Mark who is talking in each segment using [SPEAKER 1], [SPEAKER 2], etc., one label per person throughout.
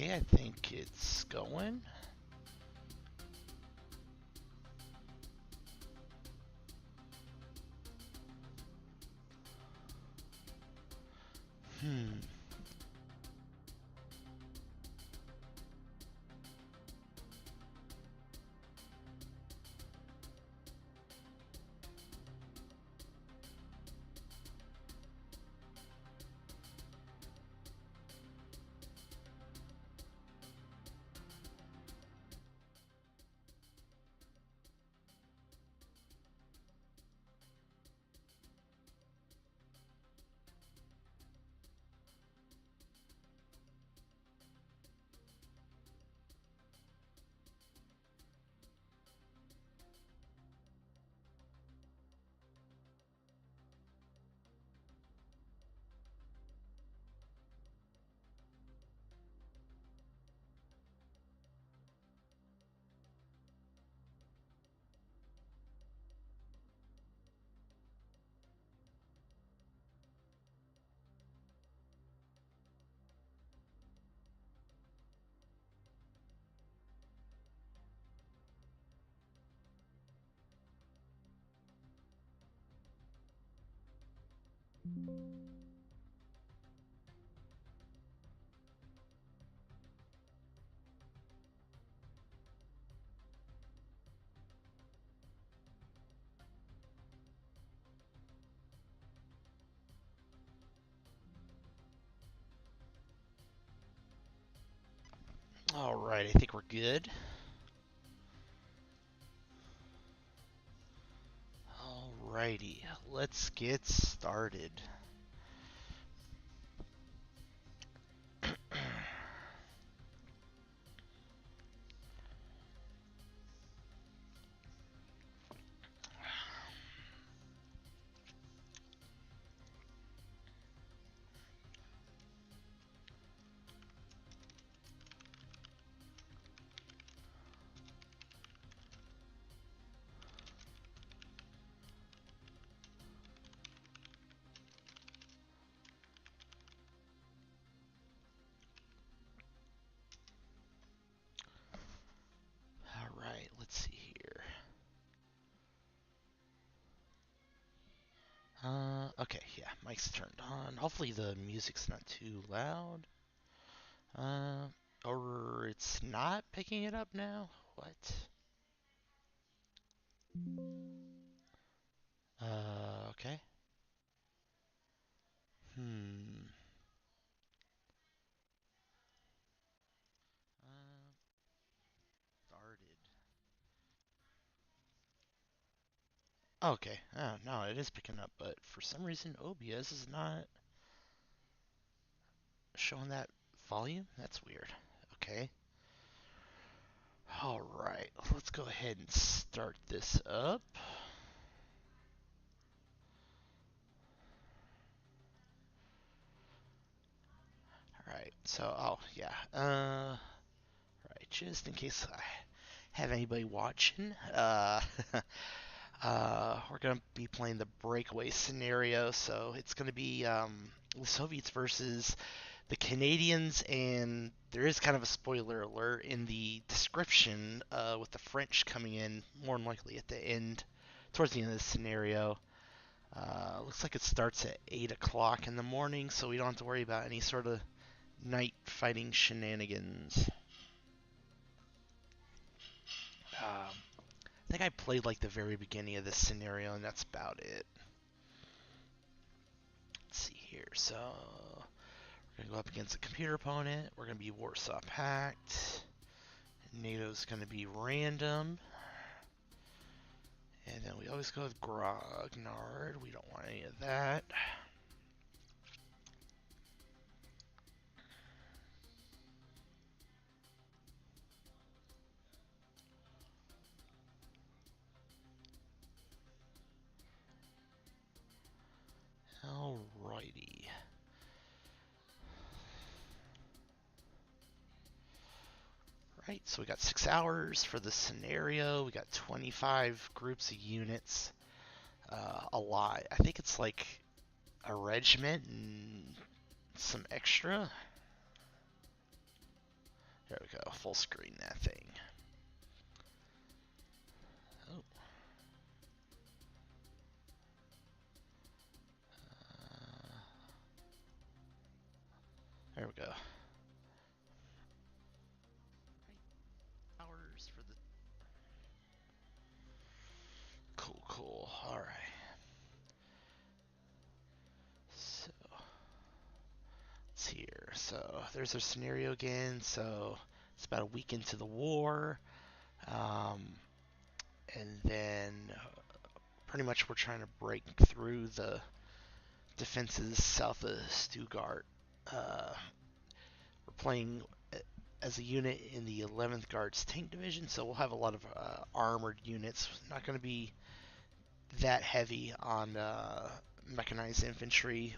[SPEAKER 1] Okay, I think it's going. Hmm. Alright, I think we're good. Alrighty, let's get started. Alright, let's see here. Okay, yeah, mic's turned on. Hopefully the music's not too loud. Uh, or it's not picking it up now? What? Okay. Hmm. Uh, Started. Okay. Oh, no, it is picking up, but for some reason OBS is not showing that volume. That's weird. Okay. Alright, let's go ahead and start this up. Alright, so, oh, yeah. Right, just in case I have anybody watching, we're going to be playing the Breakaway scenario, so it's going to be the Soviets versus the Canadians, and there is kind of a spoiler alert in the description with the French coming in more than likely at the end, towards the end of the scenario. Looks like it starts at 8 o'clock in the morning, so we don't have to worry about any sort of night fighting shenanigans. I think I played like the very beginning of this scenario, and that's about it. Let's see here. So we're gonna go up against a computer opponent. We're gonna be Warsaw Pact. NATO's gonna be random. And then we always go with Grognard. We don't want any of that. Alrighty. Right, so we got 6 hours for the scenario. We got 25 groups of units. A lot. I think it's like a regiment and some extra. There we go. Full screen that thing. Oh. There we go. Hours for the. Cool, cool. All right. So let's see here. So there's our scenario again. So it's about a week into the war, um, and then pretty much we're trying to break through the defenses south of Stuttgart. We're playing as a unit in the 11th Guards Tank Division, so we'll have a lot of armored units. Not going to be that heavy on mechanized infantry.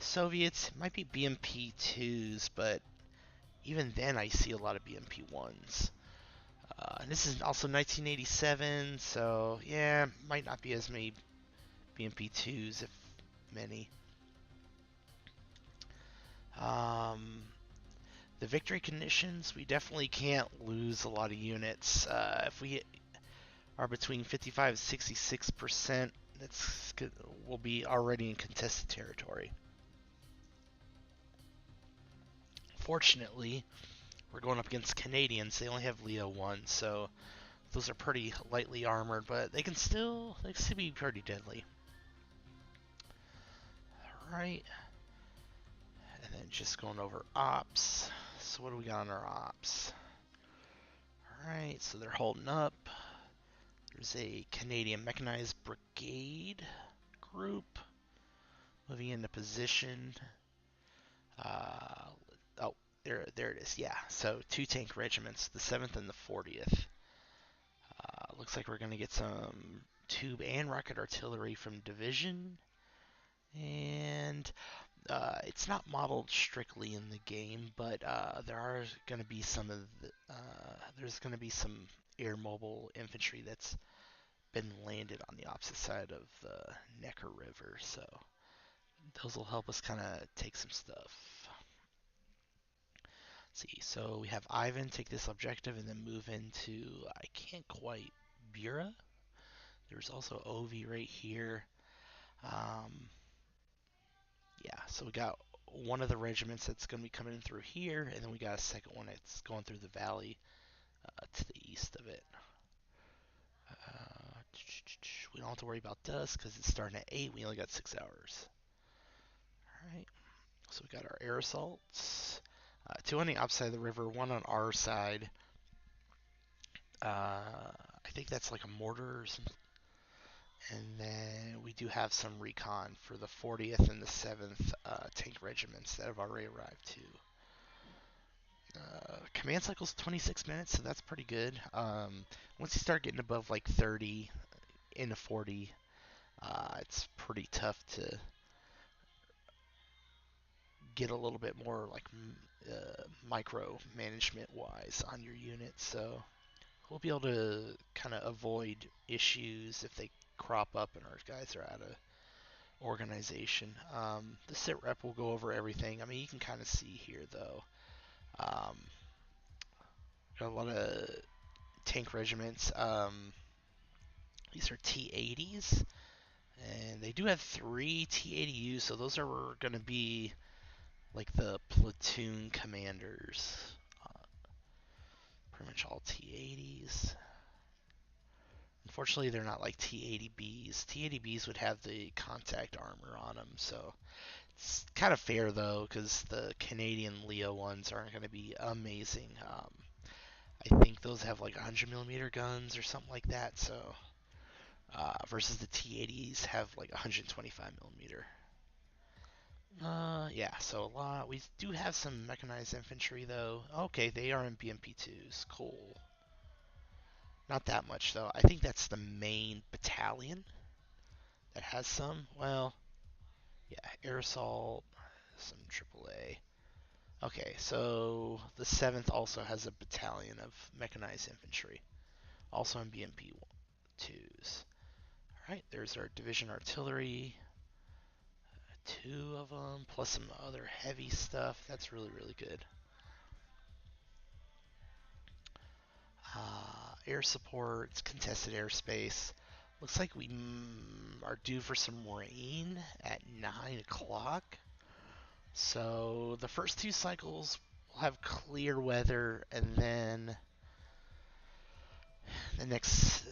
[SPEAKER 1] Soviets might be BMP 2s, but even then I see a lot of BMP 1s. And this is also 1987, so yeah, might not be as many BMP 2s, if many. Um, the victory conditions, we definitely can't lose a lot of units. If we are between 55 and 66%, that's we'll be already in contested territory. Fortunately, we're going up against Canadians. They only have Leo 1, so those are pretty lightly armored, but they can still be pretty deadly. Alright. And then just going over ops. So what do we got on our ops? Alright, so they're holding up. There's a Canadian Mechanized Brigade group moving into position. Oh, there it is. Yeah, so 2 tank regiments, the 7th and the 40th. Looks like we're going to get some tube and rocket artillery from division. And it's not modeled strictly in the game, but there are going to be there's going to be some air mobile infantry that's been landed on the opposite side of the Neckar River, so those will help us kind of take some stuff. Let's see, so we have Ivan take this objective and then move into, I can't quite, Bura? There's also Ovi right here. Yeah, so we got one of the regiments that's going to be coming through here, and then we got a second one that's going through the valley to the east of it. We don't have to worry about dusk because it's starting at 8. We only got 6 hours. Alright, so we got our air assaults. 2 on the opposite side of the river, 1 on our side. I think that's like a mortar or something. And then we do have some recon for the 40th and the 7th tank regiments that have already arrived too. Command cycle's 26 minutes, so that's pretty good. Once you start getting above like 30 into 40, it's pretty tough to get a little bit more like micro management wise on your unit. So we'll be able to kind of avoid issues if they crop up and our guys are out of organization. The sit rep will go over everything. I mean, you can kind of see here though. Um, got a lot of tank regiments. These are T80s, and they do have 3 T80Us, so those are going to be like the platoon commanders. Uh, Pretty much all T80s. Unfortunately, they're not like T80Bs. T80Bs would have the contact armor on them, so it's kind of fair though, because the Canadian Leo ones aren't going to be amazing. I think those have like 100mm guns or something like that, so versus the T80s have like 125mm. Yeah, so a lot. We do have some mechanized infantry though. Okay, they are in BMP2s. Cool. Not that much though. I think that's the main battalion that has some. Well, yeah, air assault, some AAA. Okay, so the 7th also has a battalion of mechanized infantry, also in BMP2s. Alright, there's our division artillery, 2 of them, plus some other heavy stuff. That's really, really good. air support, it's contested airspace. Looks like we are due for some rain at 9 o'clock. So the first two cycles will have clear weather, and then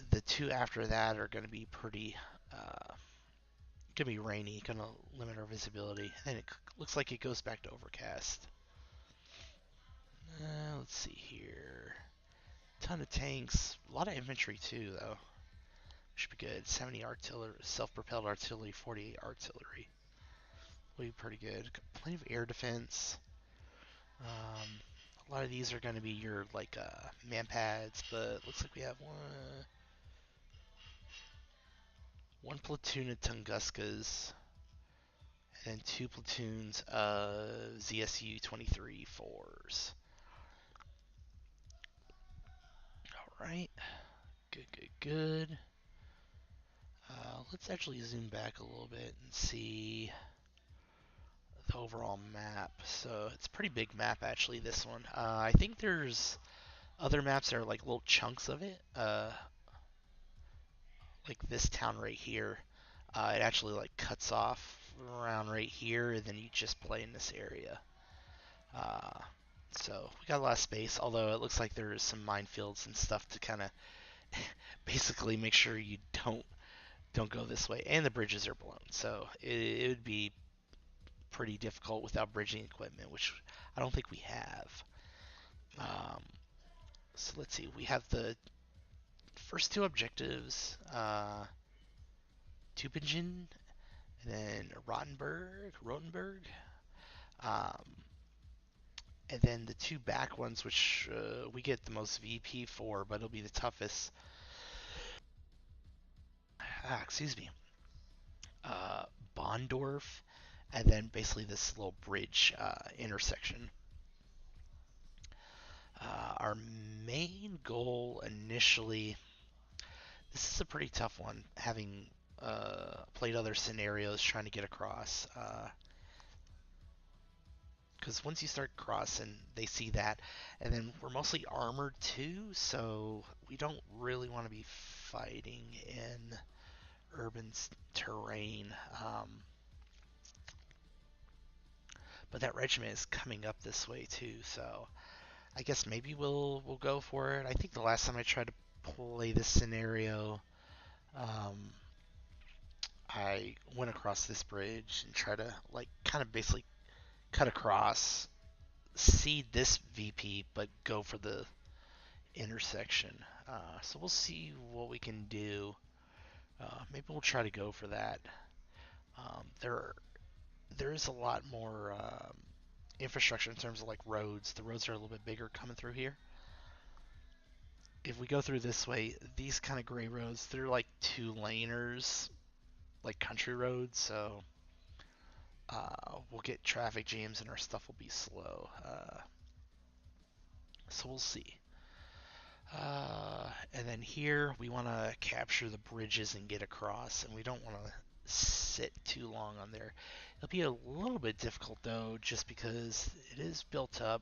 [SPEAKER 1] the two after that are going to be pretty, going to be rainy, going to limit our visibility. And it looks like it goes back to overcast. Let's see here. Ton of tanks, a lot of infantry too, though. Should be good. 70 artillery, self-propelled artillery, 48 artillery. Will be pretty good. Plenty of air defense. A lot of these are going to be your like man pads, but looks like we have one platoon of Tunguskas and two platoons of ZSU 23 4s. All right, good. Let's actually zoom back a little bit and see the overall map. So it's a pretty big map actually. This one. I think there's other maps that are like little chunks of it. Like this town right here. It actually like cuts off around right here, and then you just play in this area. Uh, so we got a lot of space. Although it looks like there's some minefields and stuff to kind of basically make sure you don't go this way. And the bridges are blown, so it would be pretty difficult without bridging equipment, which I don't think we have. Um, so let's see. We have the first two objectives, Tübingen and then Rotenburg. Um, and then the two back ones, which we get the most VP for, but it'll be the toughest. Excuse me. Uh, Bondorf, and then basically this little bridge intersection. Our main goal initially, this is a pretty tough one, having played other scenarios trying to get across. Because once you start crossing, they see that, and then we're mostly armored too, so we don't really want to be fighting in urban terrain. But that regiment is coming up this way too, so I guess maybe we'll go for it. I think the last time I tried to play this scenario, um, I went across this bridge and tried to like kind of basically cut across, see this VP, but go for the intersection. So we'll see what we can do. Maybe we'll try to go for that. There is a lot more infrastructure in terms of like roads. The roads are a little bit bigger coming through here. If we go through this way, these kind of gray roads, they're like two laners, like country roads. So we'll get traffic jams and our stuff will be slow. So we'll see. And then here we want to capture the bridges and get across, and we don't want to sit too long on there. It'll be a little bit difficult though, just because it is built up.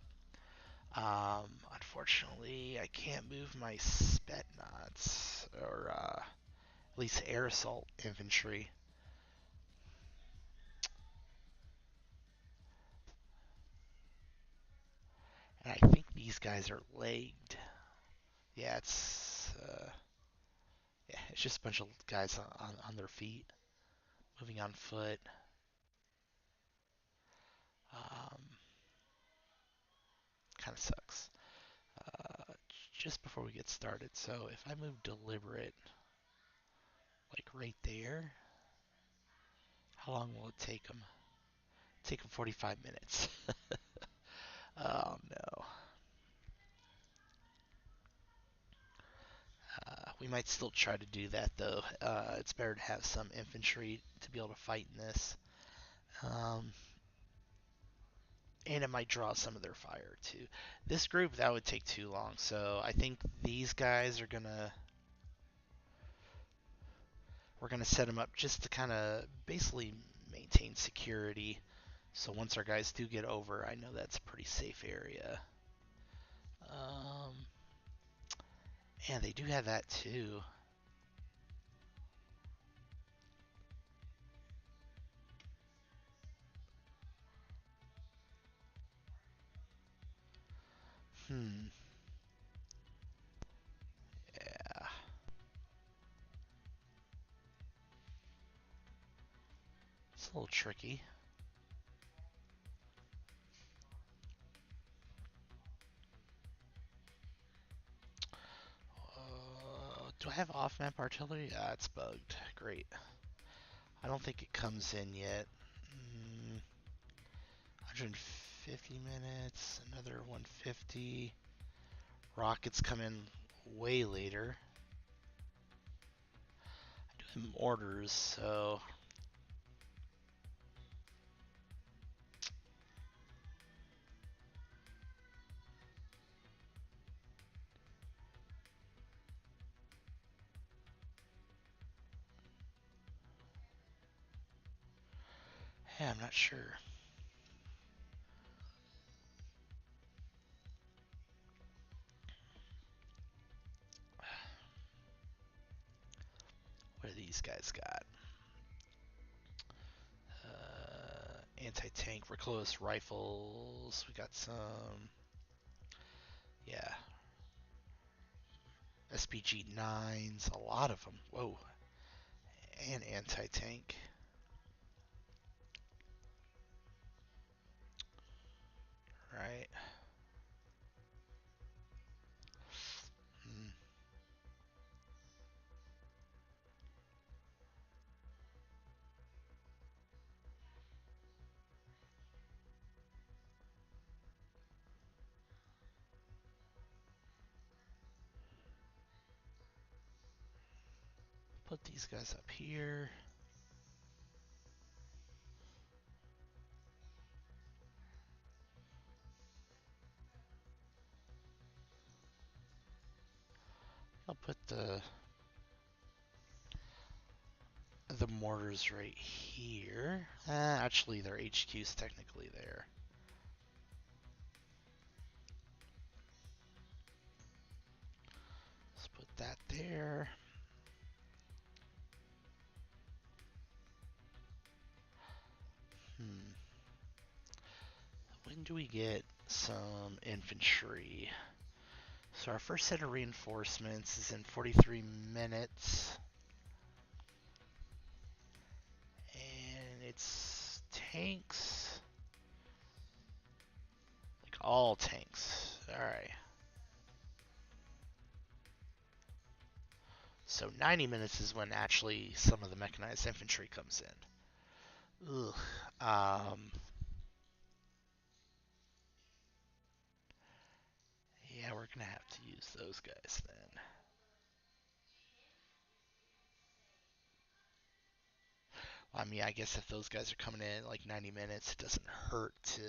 [SPEAKER 1] Unfortunately, I can't move my Spetsnaz, or at least air assault infantry. And I think these guys are legged. Yeah, it's just a bunch of guys on their feet, moving on foot. Um, Kind of sucks. Uh, just before we get started, so if I move deliberate, like right there, how long will it take them? Take them 45 minutes. Oh no. We might still try to do that though. It's better to have some infantry to be able to fight in this. Um, and it might draw some of their fire too. This group, that would take too long, so I think these guys are gonna we're gonna set them up just to kind of basically maintain security. So once our guys do get over, I know that's a pretty safe area. Um, And they do have that too. Hmm. Yeah. It's a little tricky. Do I have off-map artillery? Ah, it's bugged. Great. I don't think it comes in yet. 150 minutes, another 150. Rockets come in way later. I do have mortars, so yeah, I'm not sure. What do these guys got? Anti-tank recoilless rifles. We got some, yeah, SPG 9s, a lot of them. Whoa, and anti-tank. Right. Hmm. Put these guys up here. I'll put the mortars right here. Actually, their HQ's technically there. Let's put that there. Hmm. When do we get some infantry? So our first set of reinforcements is in 43 minutes. And it's tanks. Like all tanks. Alright. So 90 minutes is when actually some of the mechanized infantry comes in. Ugh. Yeah, we're gonna have to use those guys then. I mean, I guess if those guys are coming in at like 90 minutes, it doesn't hurt to.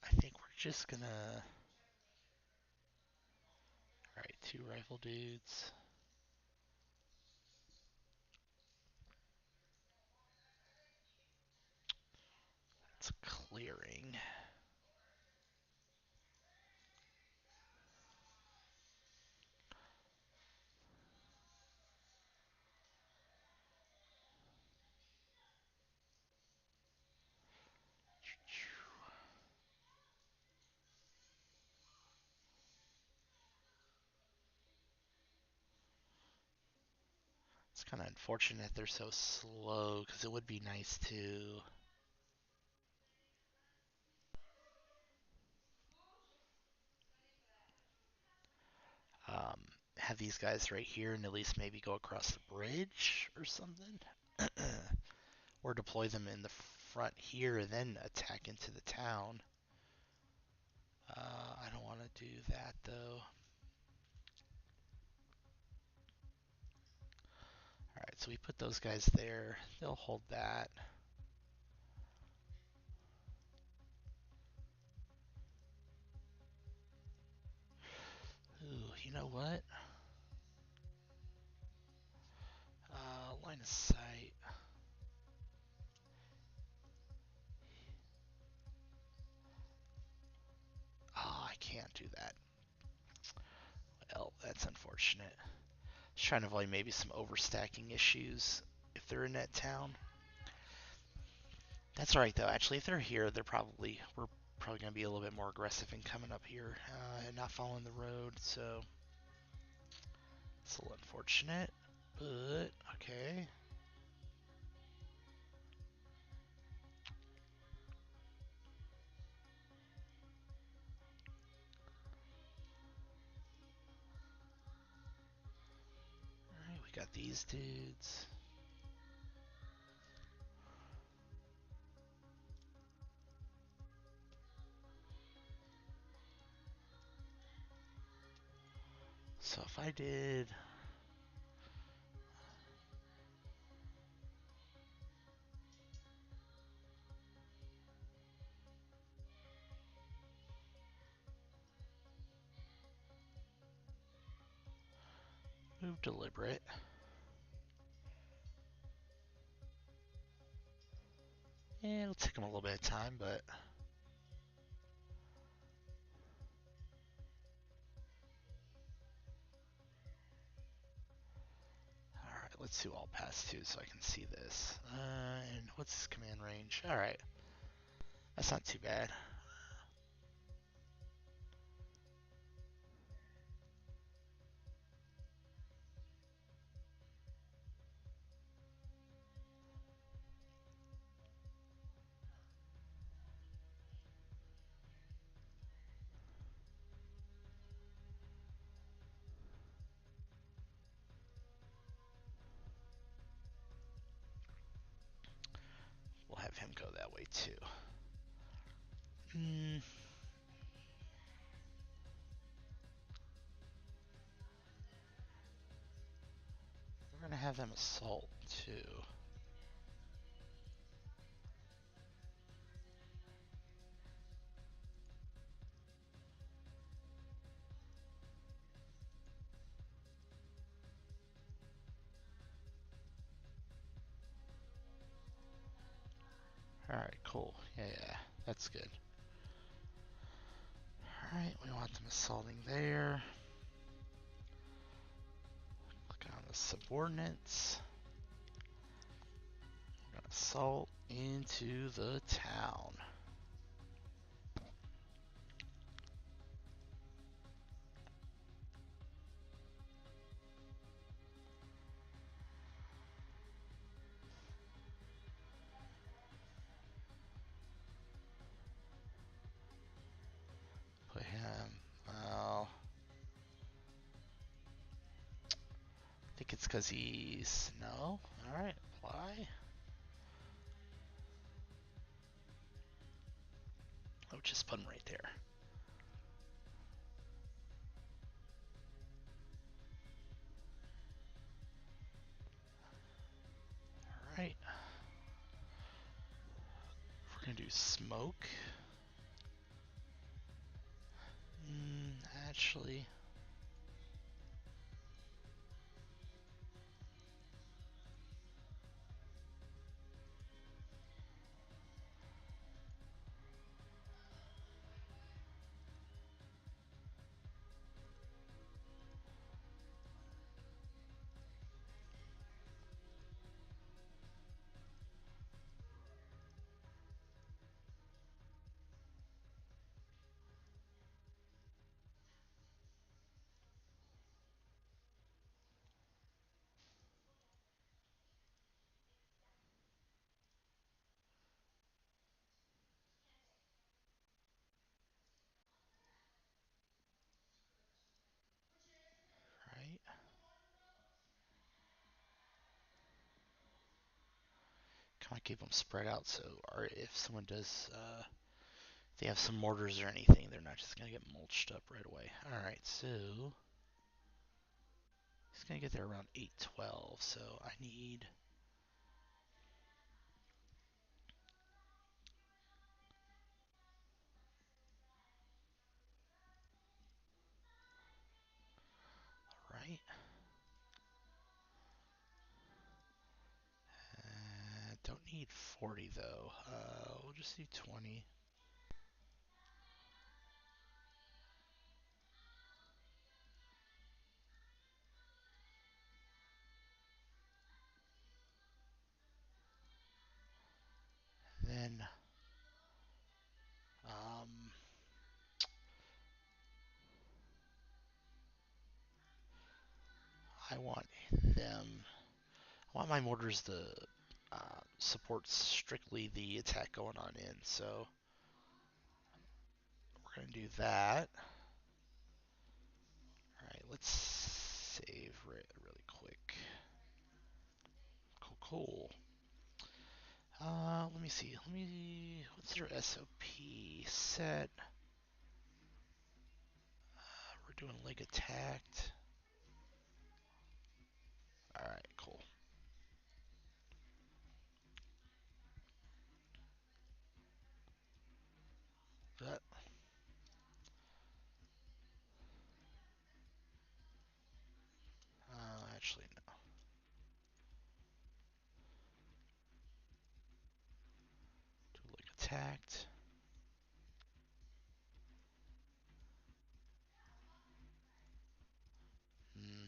[SPEAKER 1] I think we're just gonna. Alright, 2 rifle dudes. It's clearing. It's kind of unfortunate they're so slow because it would be nice to um, have these guys right here and at least maybe go across the bridge or something. Or deploy them in the front here and then attack into the town. I don't want to do that though. Alright, so we put those guys there. They'll hold that. Ooh, you know what? Line of sight. do that. Well, that's unfortunate. Just trying to avoid maybe some overstacking issues if they're in that town. That's alright though. Actually, if they're here, we're probably going to be a little bit more aggressive in coming up here and not following the road. So it's a little unfortunate, but okay. Alright, we got these dudes. So if I did move deliberate, yeah, it'll take them a little bit of time, but alright, let's do all pass two so I can see this. And what's his command range? Alright, that's not too bad. We'll have him go that way too. We're gonna have them assault too. Alright, cool. Yeah, that's good. Alright, we want them assaulting there. Click on the subordinates. We're gonna assault into the town. Put him, well, I think it's because he's, no? Alright, apply. Oh, just put him right there. Alright. We're gonna do smoke. Actually, right. Kind of keep them spread out so if someone does, if they have some mortars or anything, they're not just gonna get mulched up right away. Alright, so he's gonna get there around 8:12, so I need. Alright. Don't need 40 though. We'll just do 20. I want them. I want my mortars to support strictly the attack going on in. So we're gonna do that. All right, let's save really quick. Cool, cool. Let me see. What's their SOP set? We're doing leg attacked. All right, cool. That actually no. Do leg attacked. Hmm.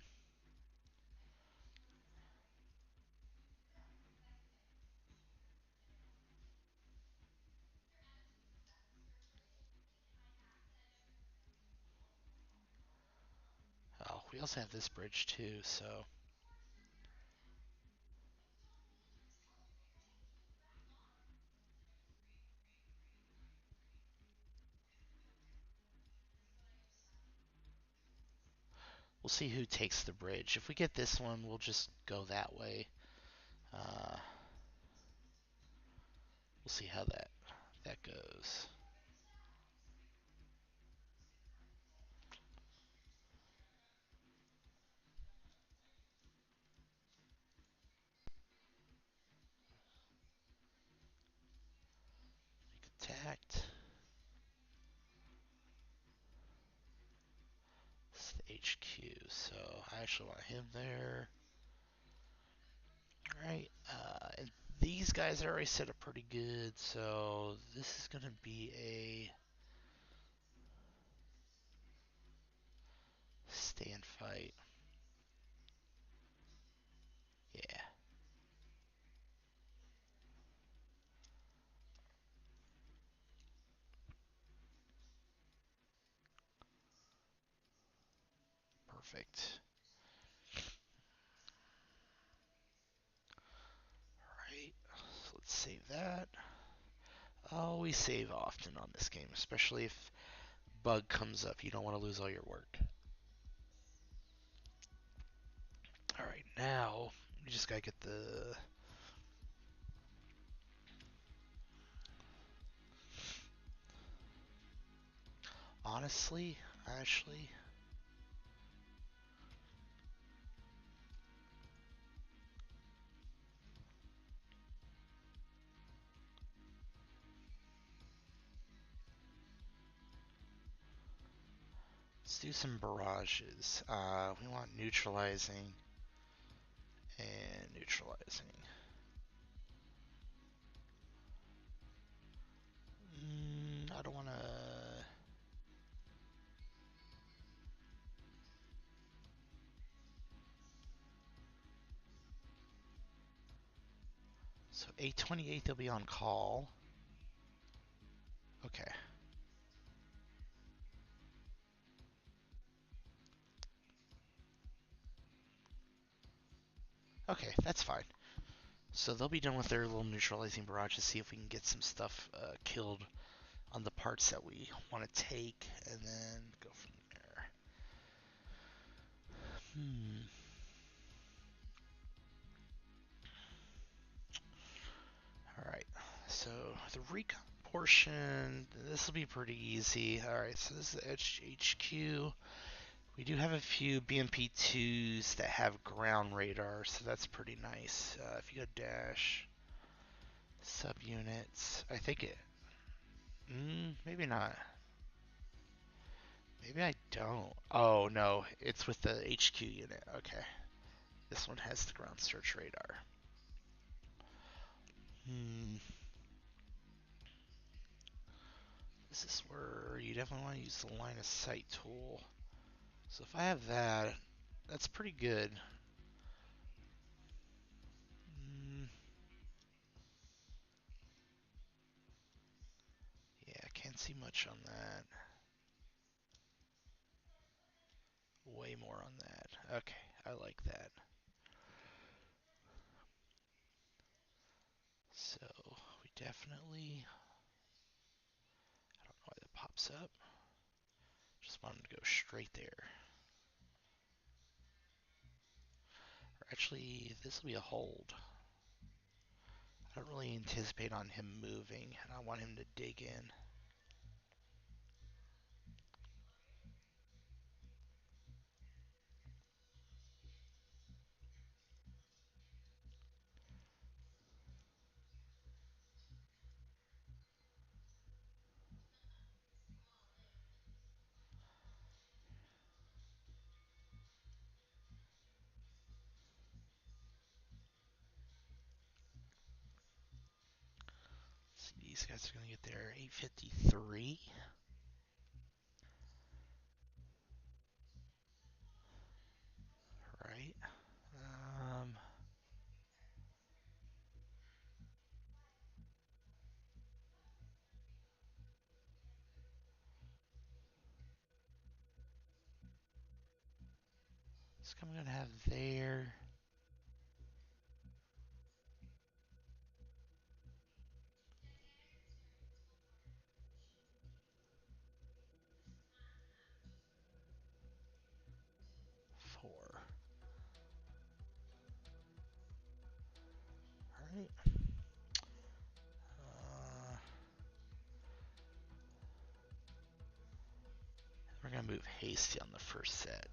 [SPEAKER 1] Oh, we also have this bridge too, so we'll see who takes the bridge. If we get this one, we'll just go that way. We'll see how that goes. Attacked. It's the HQ, so I actually want him there. Alright, and these guys are already set up pretty good, so this is going to be a stand fight. Yeah, perfect. Alright, so let's save that. Oh, we save often on this game, especially if bug comes up. You don't want to lose all your work. Alright, now we just gotta get the... Honestly, actually, let's do some barrages. We want neutralizing and neutralizing. I don't want to... So 828, they'll be on call. Okay. Okay, that's fine. So they'll be done with their little neutralizing barrage to see if we can get some stuff killed on the parts that we want to take, and then go from there. Alright, so the recon portion, this will be pretty easy. Alright, so this is the HQ. We do have a few BMP-2s that have ground radar, so that's pretty nice. If you go dash, subunits, I think it... maybe not. Maybe I don't. Oh, no, it's with the HQ unit. Okay. This one has the ground search radar. This is where you definitely want to use the line of sight tool. So if I have that, that's pretty good. Yeah, I can't see much on that. Way more on that. Okay. I like that. So we definitely, I don't know why that pops up. Just want him to go straight there. Or actually, this will be a hold. I don't really anticipate on him moving, and I want him to dig in. See, these guys are going to get there 8:53. Right. Um, so I'm going to have there. Four. All right. We're going to move hasty on the first set.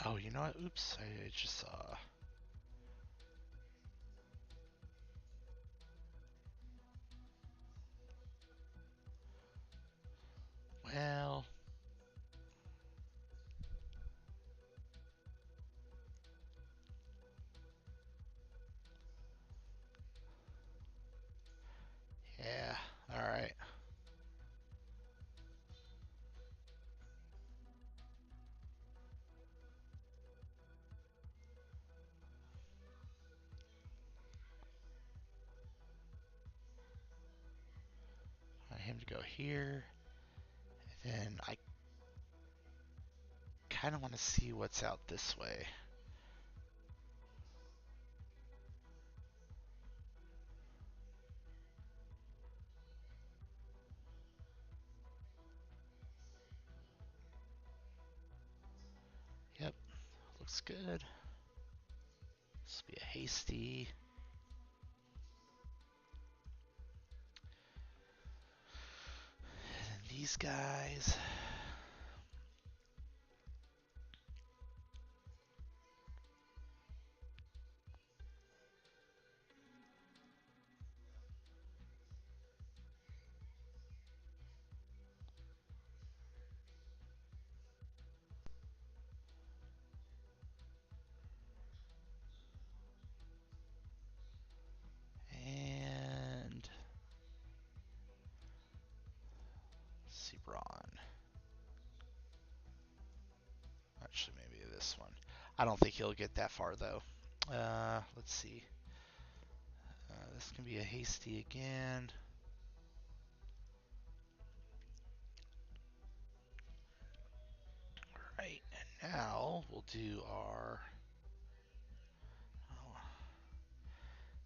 [SPEAKER 1] Oh, you know what? Oops, I just saw. Well, yeah. All right. I want him to go here. Then I kind of want to see what's out this way. Yep, looks good. This will be a hasty. And these guys. And Sebron. Actually, maybe this one. I don't think he'll get that far, though. Let's see. This can be a hasty again. Right, and now we'll do our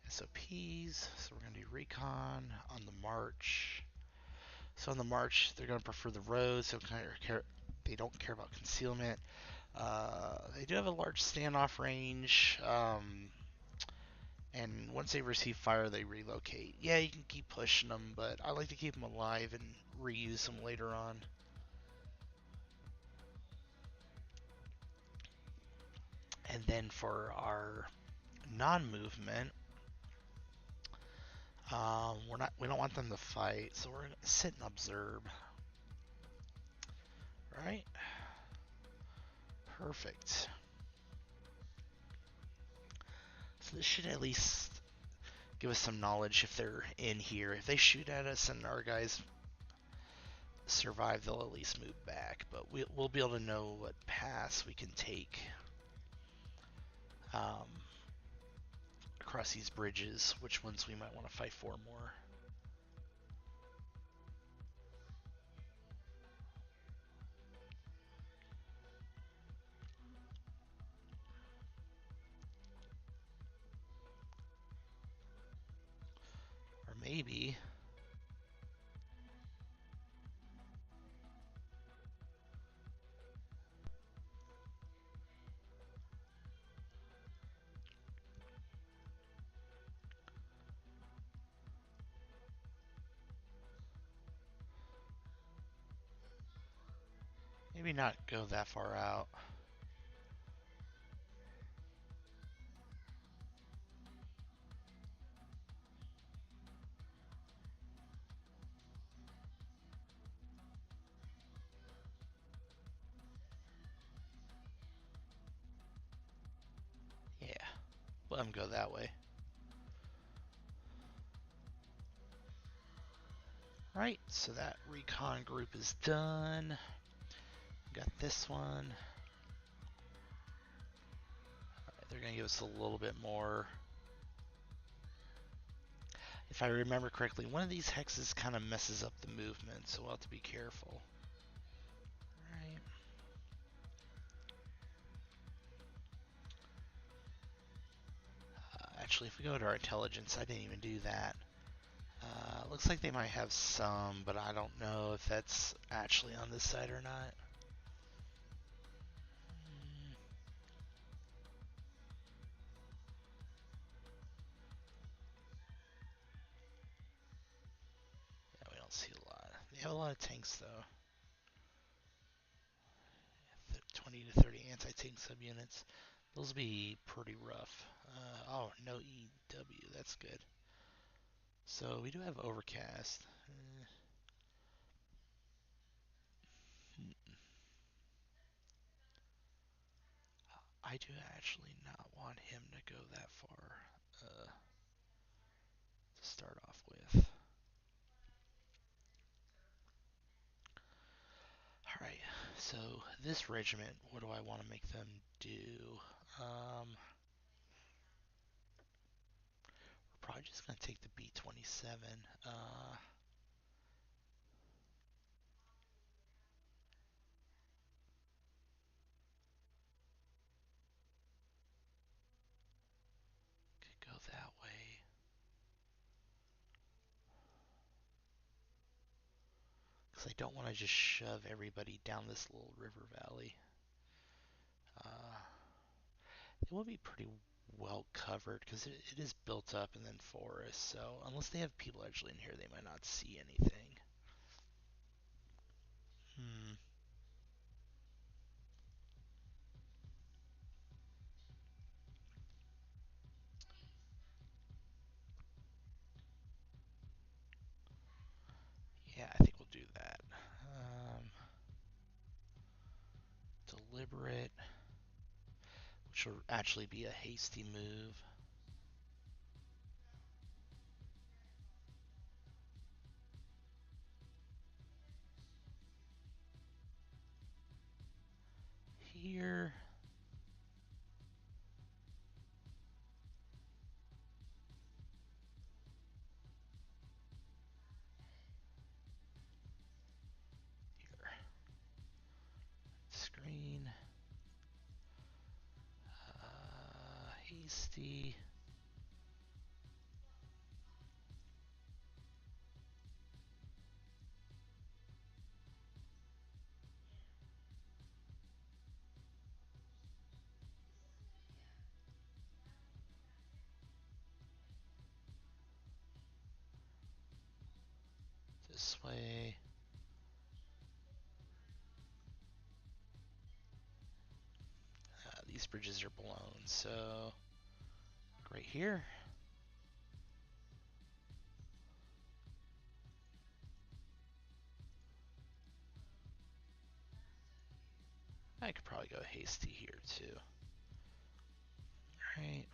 [SPEAKER 1] SOPs. So we're going to do recon on the march. So on the march, they're going to prefer the roads. They don't care about concealment. They do have a large standoff range. And once they receive fire, they relocate. Yeah, you can keep pushing them, but I like to keep them alive and reuse them later on. And then for our non-movement, we don't want them to fight, so we're gonna sit and observe. Right? Perfect. So this should at least give us some knowledge if they're in here. If they shoot at us and our guys survive, they'll at least move back. But we'll be able to know what paths we can take um, across these bridges, which ones we might want to fight for more. Or maybe... maybe not go that far out. Yeah, let them go that way. Right, so that recon group is done. Got this one. Alright, they're gonna give us a little bit more. If I remember correctly, one of these hexes kind of messes up the movement, so we'll have to be careful. Right. Actually, if we go to our intelligence, I didn't even do that. Looks like they might have some, but I don't know if that's actually on this side or not. Yeah, we don't see a lot. They have a lot of tanks, though. 20 to 30 anti-tank subunits. Those will be pretty rough. Oh, no EW. That's good. So we do have overcast. I do actually not want him to go that far to start off with. Alright, so this regiment, what do I want to make them do? We're probably just going to take the B-27. Could go that way. Because I don't want to just shove everybody down this little river valley. It will be pretty well covered because it is built up and then forest. So unless they have people actually in here, they might not see anything. Hmm. Yeah, I think we'll do that. Deliberate, which will actually be a hasty move. Here. Here. Screen. Hasty. This way. These bridges are blown, so right here. I could probably go hasty here too. Right.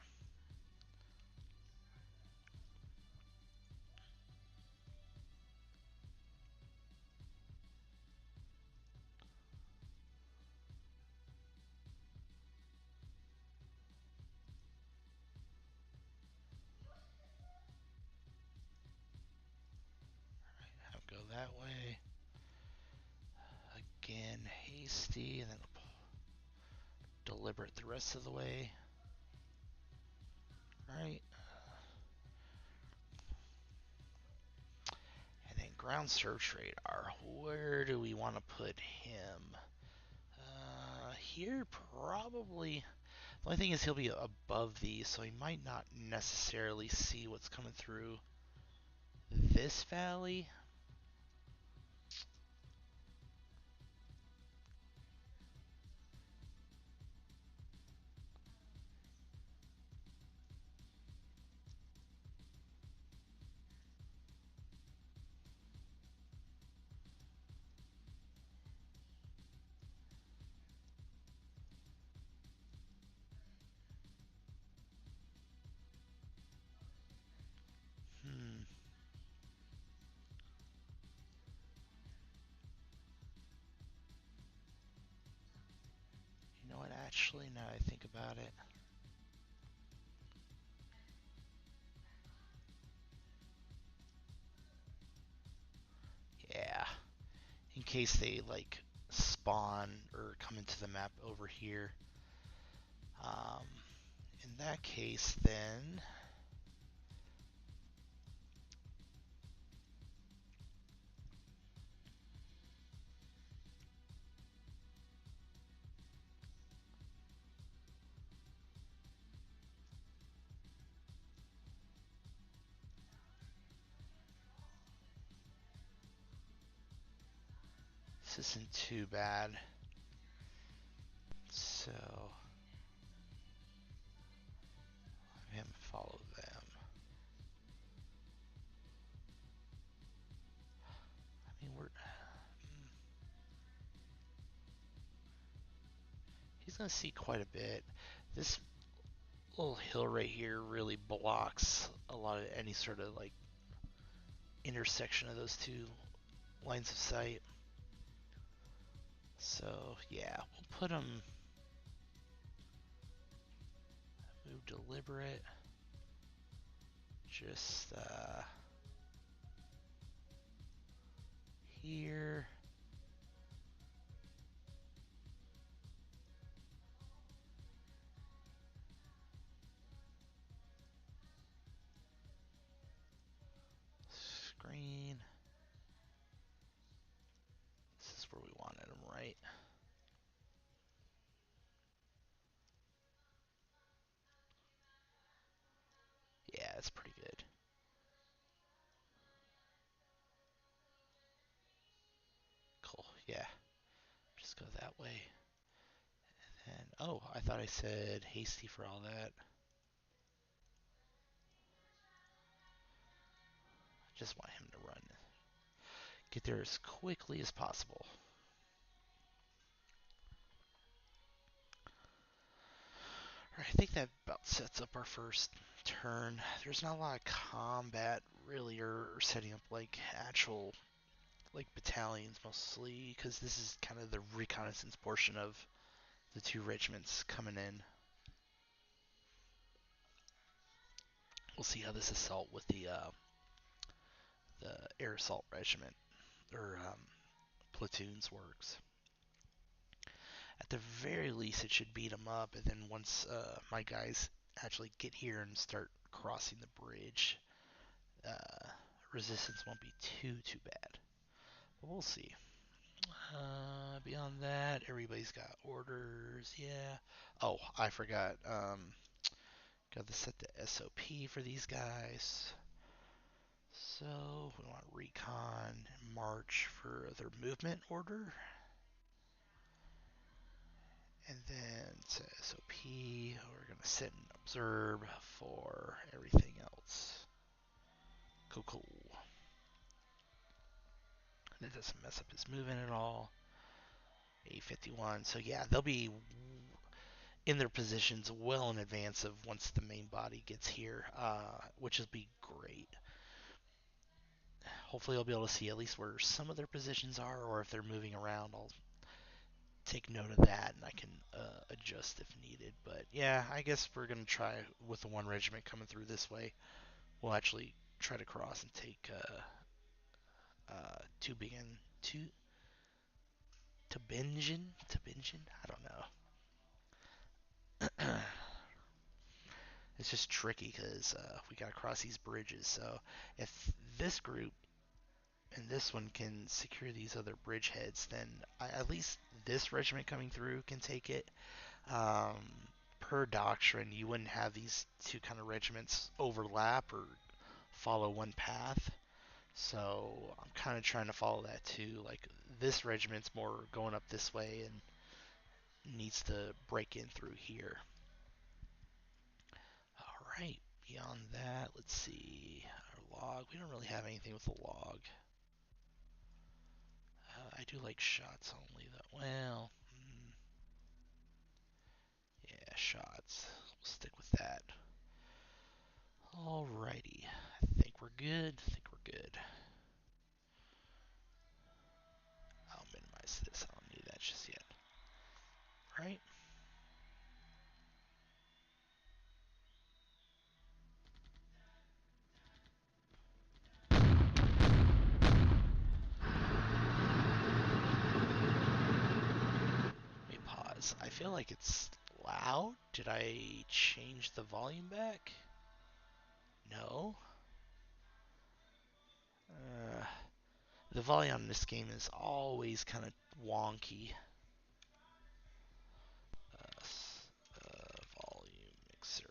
[SPEAKER 1] that way. Again, hasty, and then deliberate the rest of the way. Right. And then ground search radar. Where do we want to put him? Here, probably. The only thing is he'll be above these, so he might not necessarily see what's coming through this valley. Hmm. You know what? Actually, now I think about it, yeah. In case they like spawn or come into the map over here. Um, in that case, then this isn't too bad. So have him follow them. I mean, he's gonna see quite a bit. This little hill right here really blocks a lot of any sort of like intersection of those two lines of sight. So yeah, we'll put him move deliberate. Just here. Screen. This is where we wanted him, right? Yeah, it's pretty good. Cool. Yeah, just go that way. And oh, I thought I said hasty for all that. I just want him to run. Get there as quickly as possible. Alright, I think that about sets up our first turn. There's not a lot of combat really, or setting up like actual like battalions mostly, because this is kind of the reconnaissance portion of the two regiments coming in. We'll see how this assault with the air assault regiment or platoons works. At the very least, it should beat them up, and then once my guys actually get here and start crossing the bridge, resistance won't be too bad. But we'll see. Beyond that, everybody's got orders. Yeah. Oh, I forgot. Got to set the SOP for these guys. So we want recon march for their movement order. And then to SOP, we're going to sit and observe for everything else. Cool. And it doesn't mess up his movement at all. 851. So yeah, they'll be in their positions well in advance of once the main body gets here, which will be great. Hopefully I'll be able to see at least where some of their positions are, or if they're moving around, I'll take note of that and I can adjust if needed. But yeah, I guess we're going to try with the one regiment coming through this way. We'll actually try to cross and take Tübingen, Tübingen. I don't know. It's just tricky because we got to cross these bridges. So if this group and this one can secure these other bridgeheads, then at least this regiment coming through can take it. Um, per doctrine, you wouldn't have these two kind of regiments overlap or follow one path. So I'm kind of trying to follow that too. Like this regiment's more going up this way and needs to break in through here. All right. Beyond that, let's see. Our log. We don't really have anything with the log. I do like shots only though. Well, yeah, shots. We'll stick with that. Alrighty. I think we're good. I'll minimize this. I don't need that just yet. Right? Let me pause. I feel like it's loud. Did I change the volume back? No. Uh, the volume on this game is always kind of wonky. Volume mixer.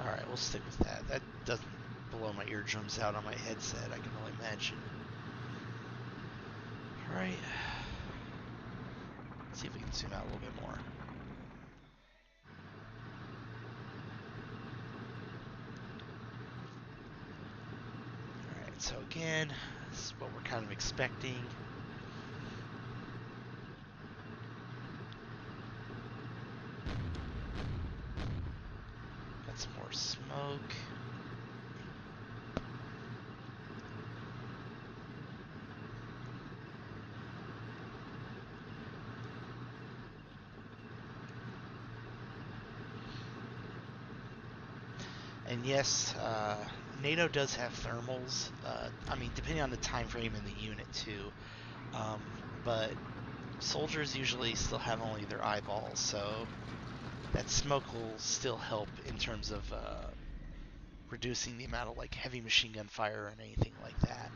[SPEAKER 1] Alright, we'll stick with that. That doesn't blow my eardrums out on my headset, I can only imagine. Alright. See if we can zoom out a little bit more. Alright, so again, this is what we're kind of expecting. Got some more smoke. And yes, NATO does have thermals. I mean, depending on the time frame in the unit too. But soldiers usually still have only their eyeballs, so that smoke will still help in terms of reducing the amount of like heavy machine gun fire and anything like that.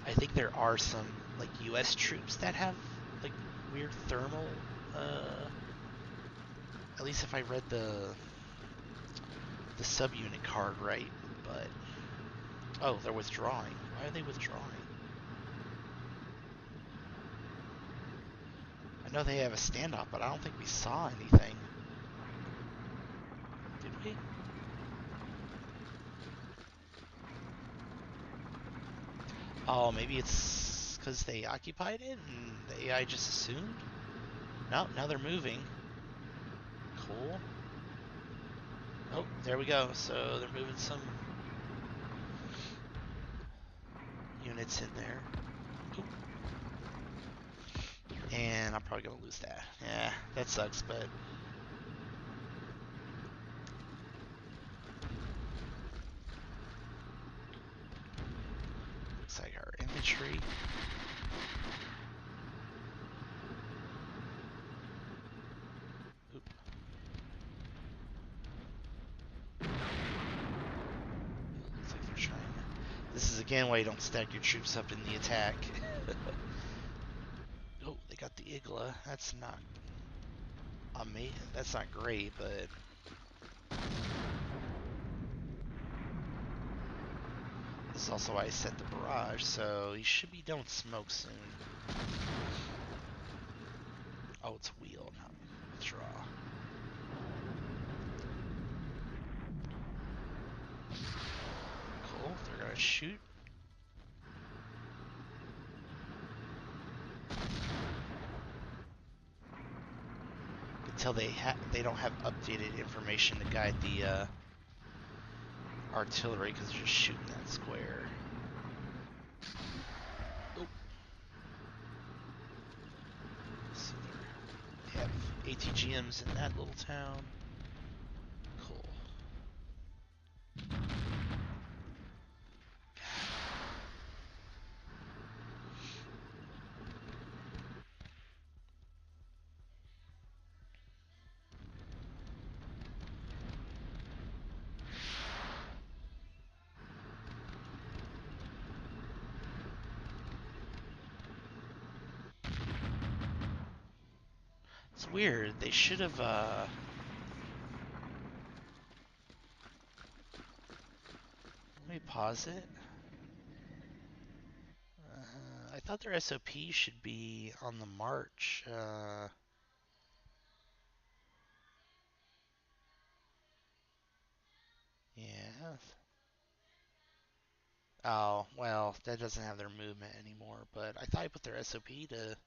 [SPEAKER 1] I think there are some like U.S. troops that have like weird thermal. At least if I read the subunit card right. But oh, they're withdrawing. Why are they withdrawing? I know they have a standoff, but I don't think we saw anything. Did we? Oh, maybe it's because they occupied it and the AI just assumed? No, now they're moving. Cool. Oh, there we go. So they're moving some units in there. Oop. And I'm probably going to lose that. Yeah, that sucks, but... looks like our infantry. Oop. Looks like they're trying to... This is again why you don't stack your troops up in the attack. Oh, they got the Igla. That's not... amazing. That's not great, but... this is also why I set the barrage, so he should be done with smoke soon. Oh, it's wheel, not withdraw. Cool, they're gonna shoot. Good tell they don't have updated information to guide the artillery because they're just shooting that square. Oh. So they have ATGMs in that little town. Cool. It's weird. They should have, let me pause it. I thought their SOP should be on the march. Yeah. Oh, well, that doesn't have their movement anymore, but I thought I put their SOP to if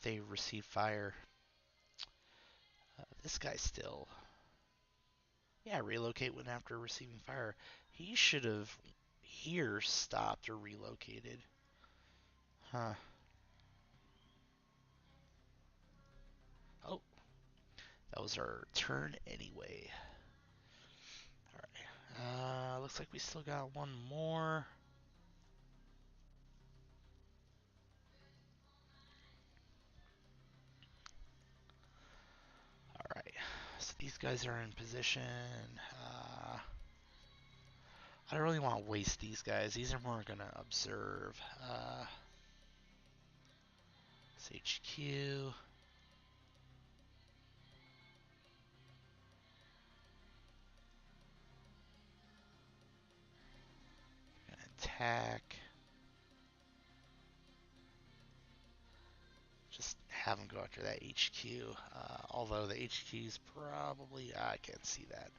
[SPEAKER 1] they receive fire. This guy still. Yeah, relocate when after receiving fire. He should have here stopped or relocated. Huh. Oh, that was our turn anyway. Alright. Looks like we still got one more. Alright. So these guys are in position. I don't really want to waste these guys. These are more going to observe. HQ. Attack. Just have them go after that HQ. Although the HQ is probably... I can't see that.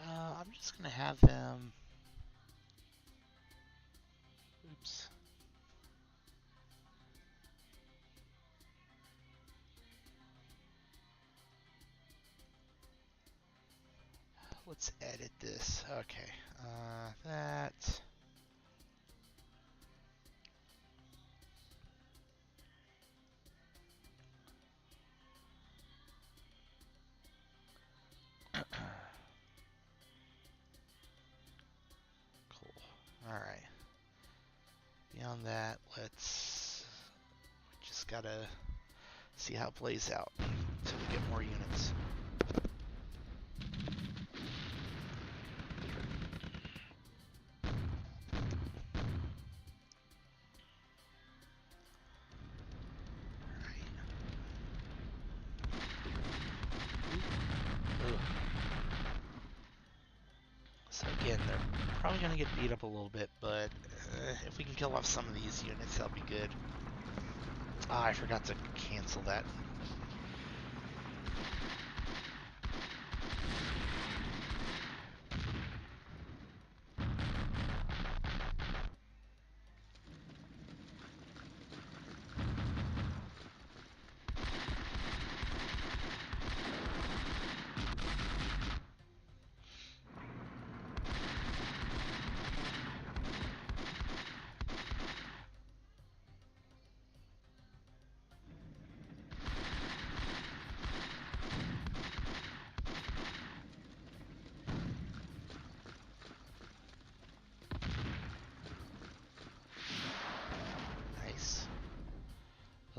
[SPEAKER 1] I'm just going to have them... Oops. Let's edit this. Okay. That... Cool. Alright. Beyond that, let's... We just gotta see how it plays out until we get more units. So again, they're probably going to get beat up a little bit, but if we can kill off some of these units, that'll be good. Ah, I forgot to cancel that.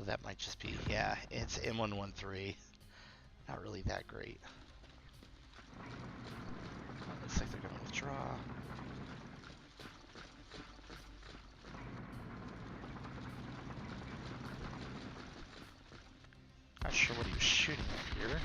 [SPEAKER 1] Oh, that might just be, yeah, it's M113. Not really that great. Looks like they're going to withdraw. Not sure what he was shooting at here.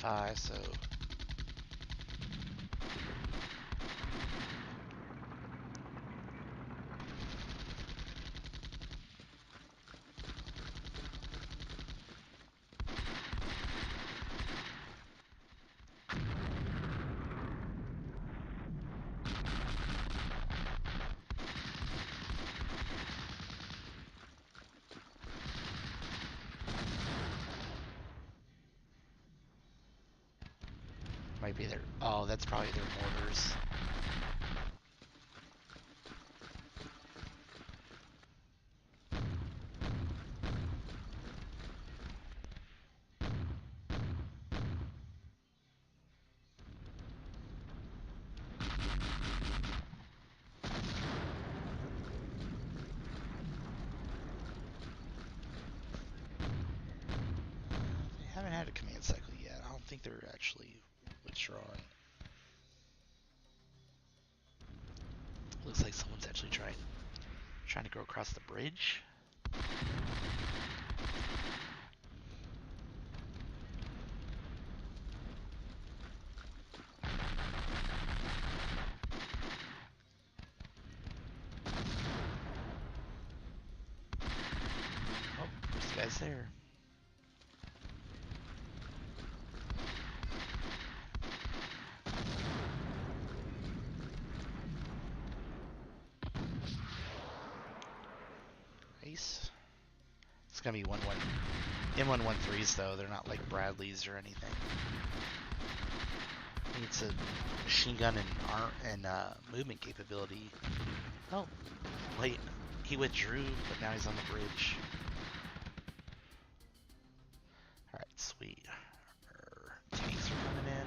[SPEAKER 1] 25, so might be their. Oh, that's probably their mortars. They haven't had a command cycle yet. I don't think they're actually withdrawn. Looks like someone's actually trying to go across the bridge. Oh, this guy's there. Nice. It's gonna be 1-1. M113s though, they're not like Bradleys or anything. I think it's a machine gun and movement capability. Oh, wait, he withdrew, but now he's on the bridge. All right, sweet. Our tanks are coming in.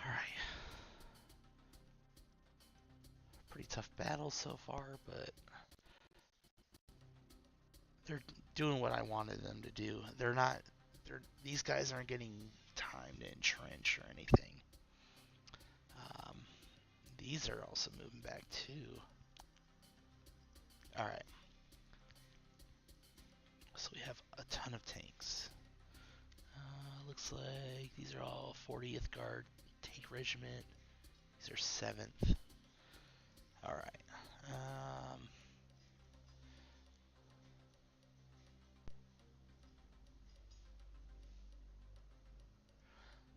[SPEAKER 1] All right. Pretty tough battle so far, but they're doing what I wanted them to do. They're not. These guys aren't getting time to entrench or anything. Um, these are also moving back too. All right. So we have a ton of tanks. Looks like these are all 40th Guard Tank Regiment. These are 7th. All right.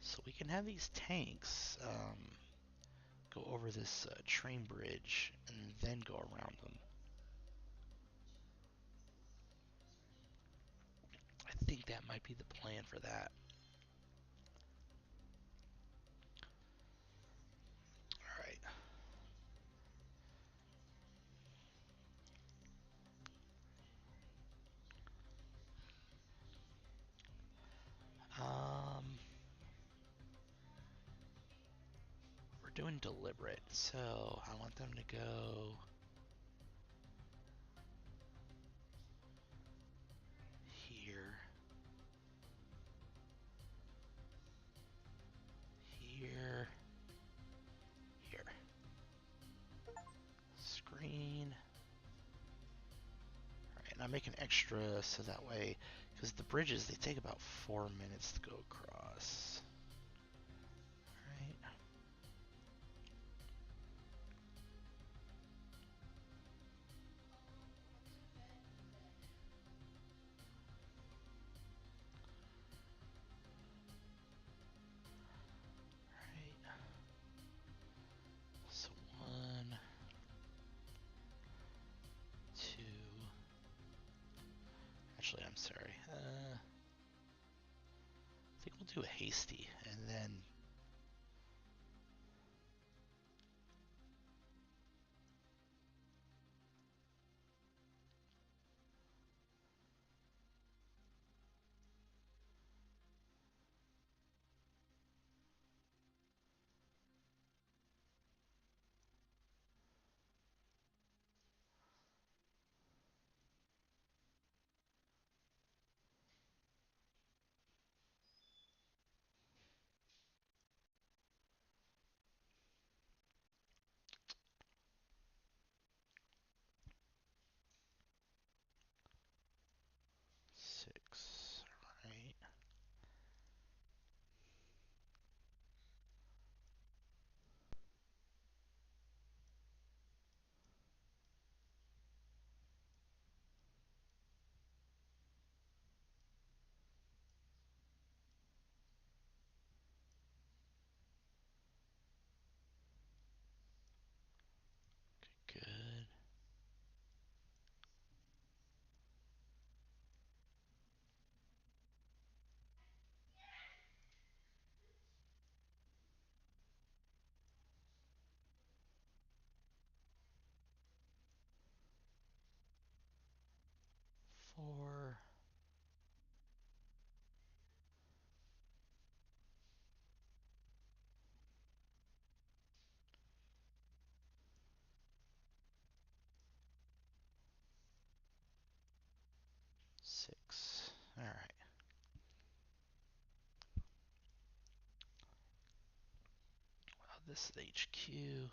[SPEAKER 1] So we can have these tanks go over this train bridge and then go around them. I think that might be the plan for that. All right. We're doing deliberate, so I want them to go here, here, here. Screen. Alright, and I'm making extra so that way, because the bridges, they take about 4 minutes to go across. Alright. Alright. So 1, 2. Actually, I'm sorry. I think we'll do a hasty, and then This is HQ.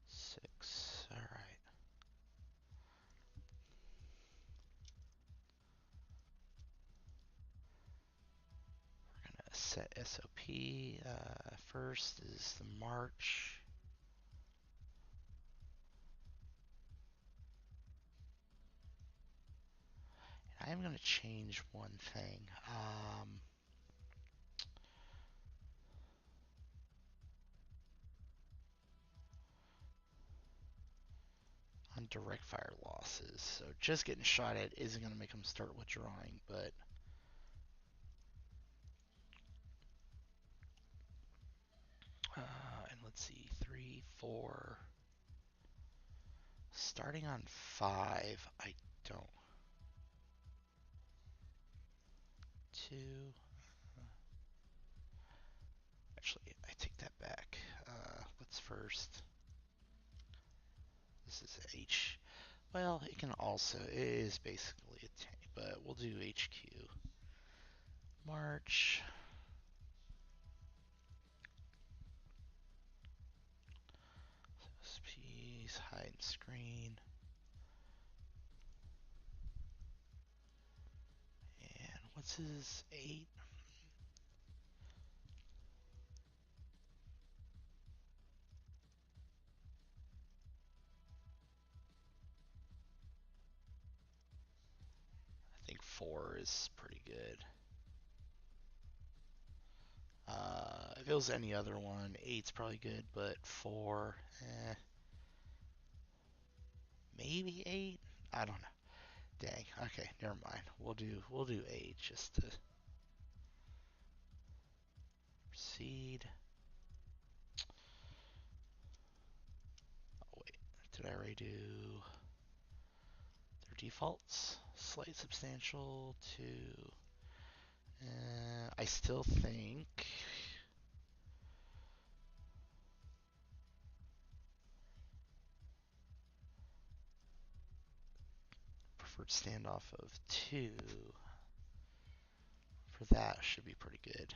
[SPEAKER 1] Six. All right. We're gonna set SOP. First is the March. I am going to change one thing. On direct fire losses. So just getting shot at isn't going to make them start withdrawing, but and let's see, 3, 4. Starting on 5, I don't. 2. Actually, I take that back. Let's first. This is H. Well, it can also. It is basically a tank, but we'll do HQ. March. SPs, hide screen. And what's his 8? I think 4 is pretty good. If it was any other one, 8's probably good, but 4, maybe 8. I don't know. Dang. Okay, never mind. We'll do 8 just to proceed. Oh wait, did I already do their defaults? Slight substantial to. I still think preferred standoff of 2 for that should be pretty good.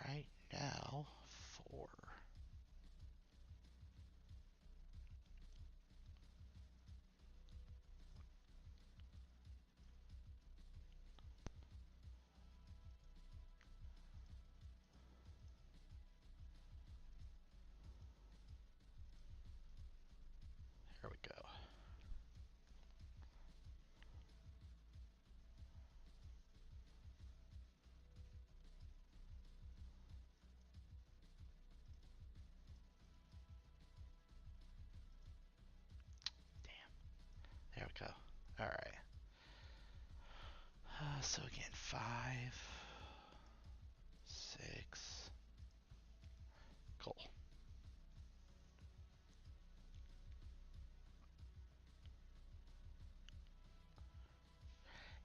[SPEAKER 1] Right now, 4. There we go. There we go. All right. So again, 5, 6. Cool.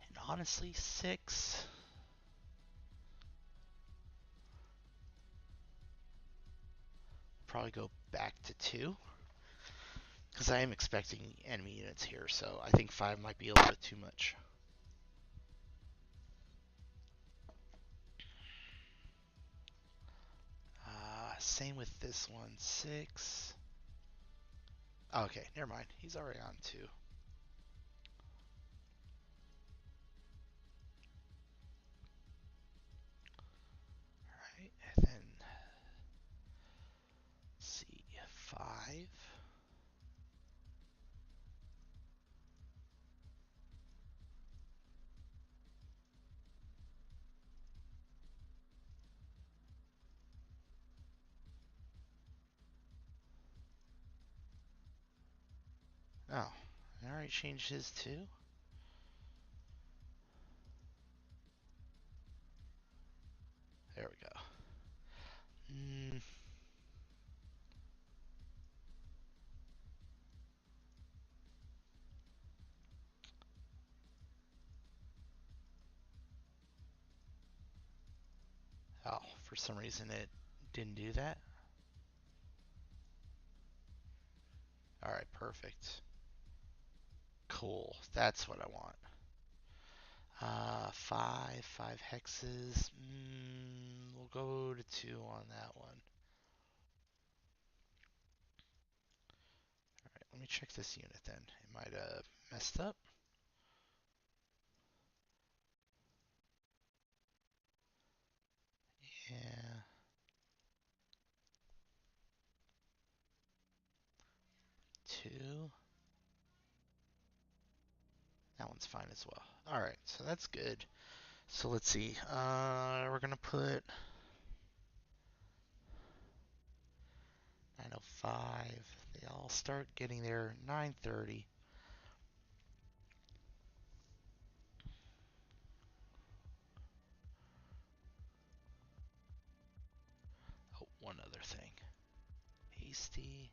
[SPEAKER 1] And honestly, 6. Probably go back to 2. Because I am expecting enemy units here, so I think 5 might be a little bit too much. Same with this one, 6. Okay, never mind. He's already on 2. Alright, and then, let's see, 5. Oh, I already changed his too? There we go. For some reason, it didn't do that. All right, perfect. Cool. That's what I want. Five hexes. We'll go to two on that one. All right, let me check this unit then. It might have messed up. Yeah. Two. That one's fine as well. All right, so that's good. So let's see. We're gonna put 9:05. They all start getting there 9:30. Oh, one other thing. Hasty.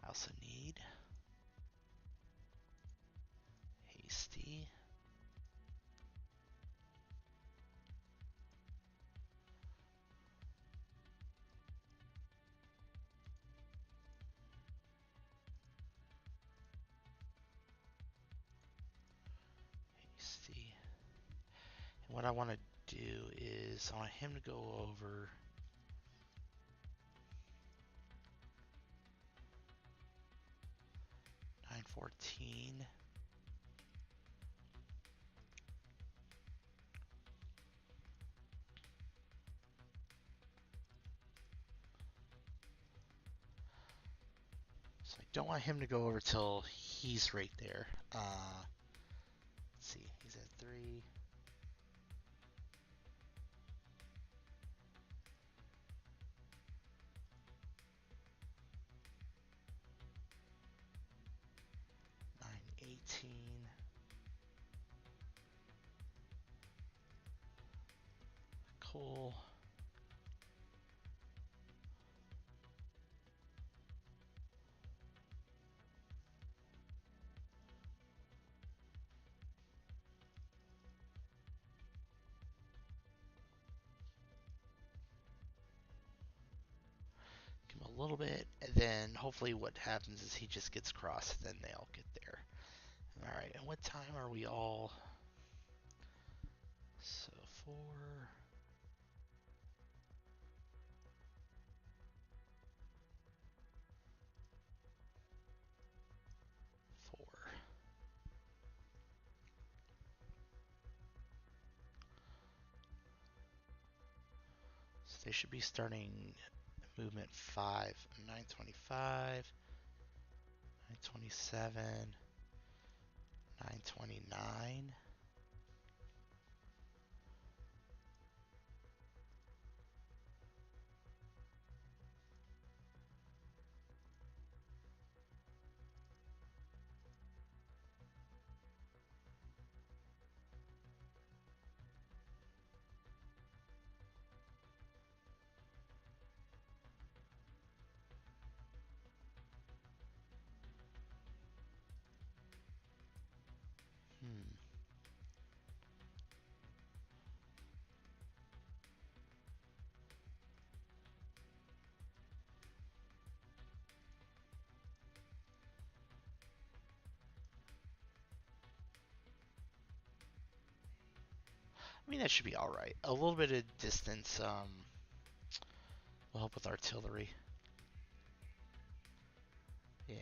[SPEAKER 1] I also need hasty. Hasty. And what I want to do is I want him to go over 9:14. So I don't want him to go over till he's right there. Let's see. He's at 3. 9:18. Cool. Give him a little bit, and then hopefully what happens is he just gets across, and then they all get there. All right, and what time are we all? So 4. 4. So they should be starting movement 5. 9:25. 9:27. 9:29. I mean, that should be all right. A little bit of distance will help with artillery. Yeah.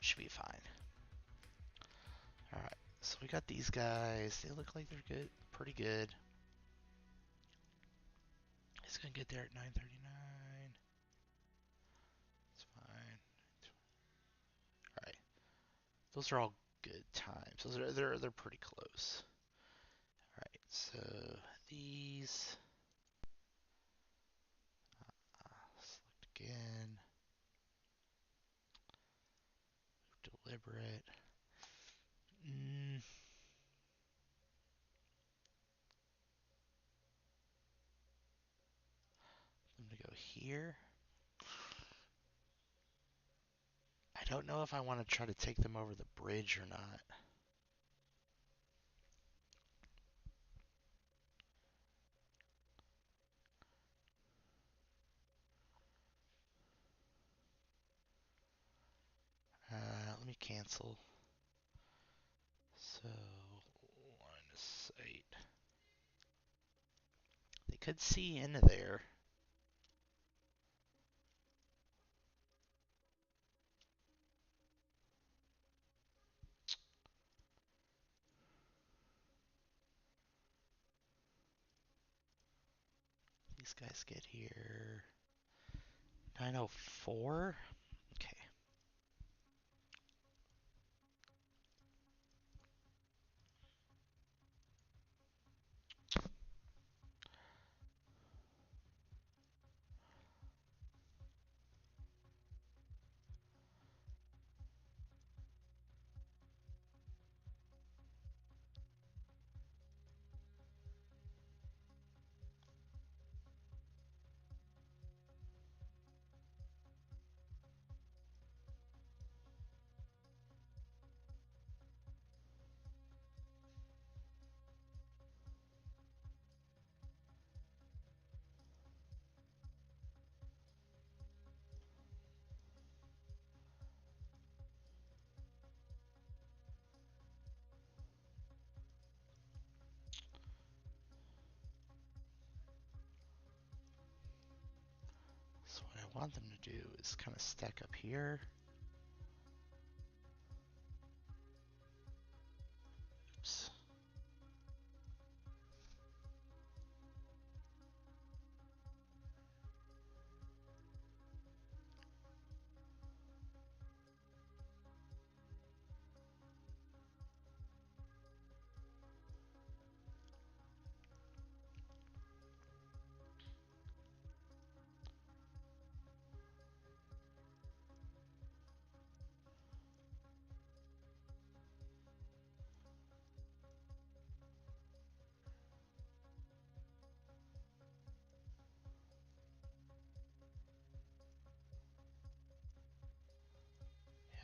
[SPEAKER 1] Should be fine. All right. So we got these guys. They look like they're good, pretty good. He's gonna get there at 9:39. It's fine. All right. Those are all good times. They're pretty close. All right. So these. Select again. Deliberate. I'm gonna go here. I don't know if I want to try to take them over the bridge or not. Let me cancel. So, line of sight. They could see into there. These guys get here 9:04. Okay. So what I want them to do is kind of stack up here. Oops. Yeah.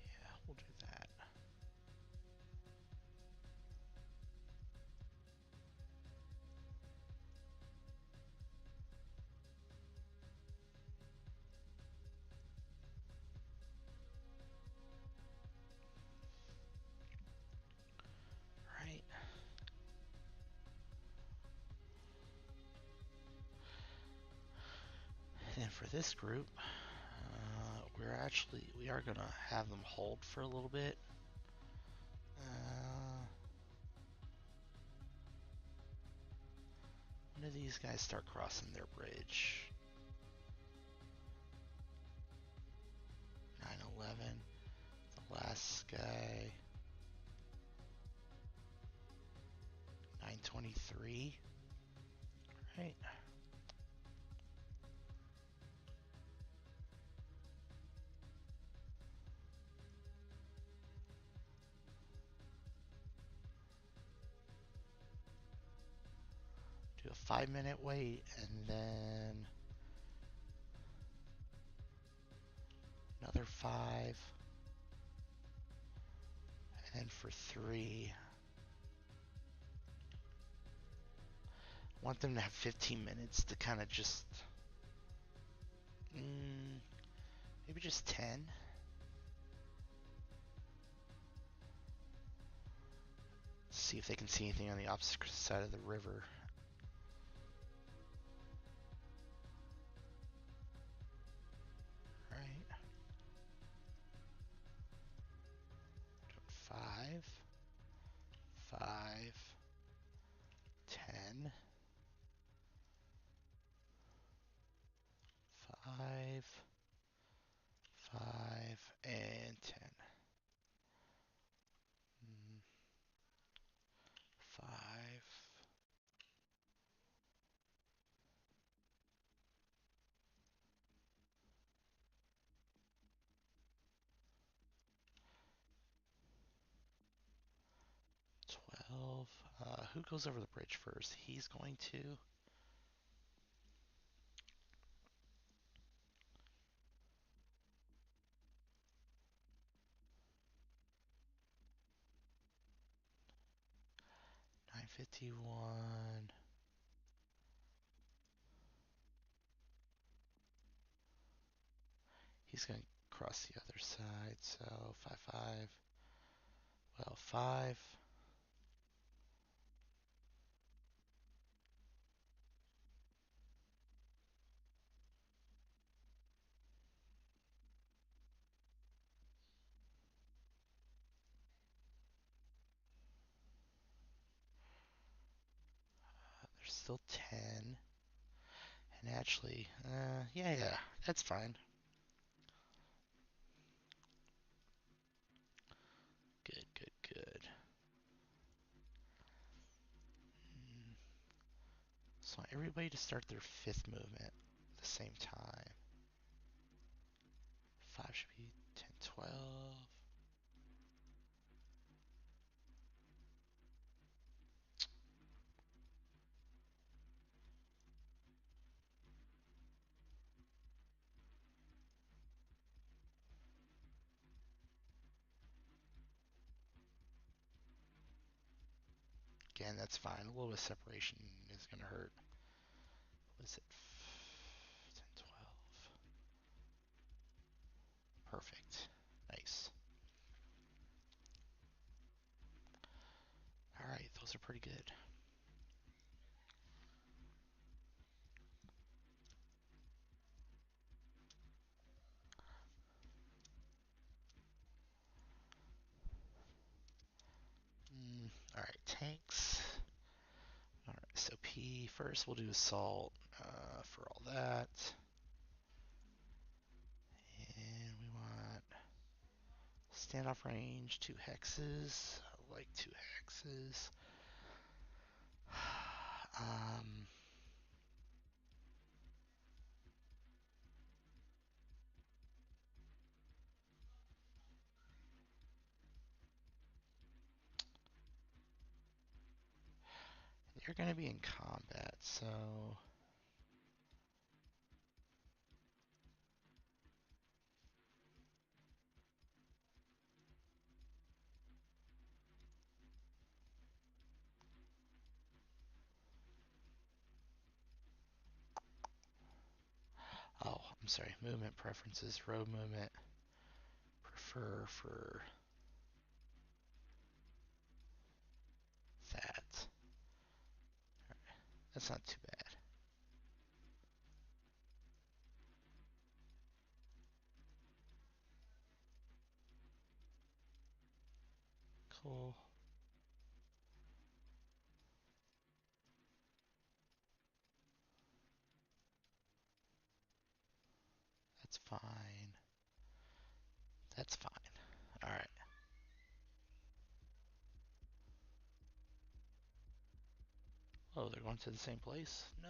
[SPEAKER 1] Yeah, we'll do that. Right. And for this group, we are gonna have them hold for a little bit. When do these guys start crossing their bridge? 9:11. The last guy. 9:23. Right. Do a 5-minute wait and then another 5. And then for 3. I want them to have 15 minutes to kind of just. Maybe just 10. see if they can see anything on the opposite side of the river. Right. 5, 5, 10, 5, 5, and 10. 5. 12. Who goes over the bridge first? He's going to. 951. He's going to cross the other side, so 5, 5. Well, 5. There's still 10. And actually, yeah, that's fine. Good, good, good. So I want everybody to start their 5th movement at the same time. 5 should be 10, 12. Again, that's fine. A little bit of separation is going to hurt. What is it? 10, 12. Perfect. Nice. All right, those are pretty good. All right, tanks. All right, so P first. We'll do assault for all that. And we want standoff range, 2 hexes. I like 2 hexes. They're going to be in combat, so oh, I'm sorry. Movement preferences, road movement. Prefer for that. That's not too bad. Cool. That's fine. That's fine. All right. Oh, they're going to the same place? No.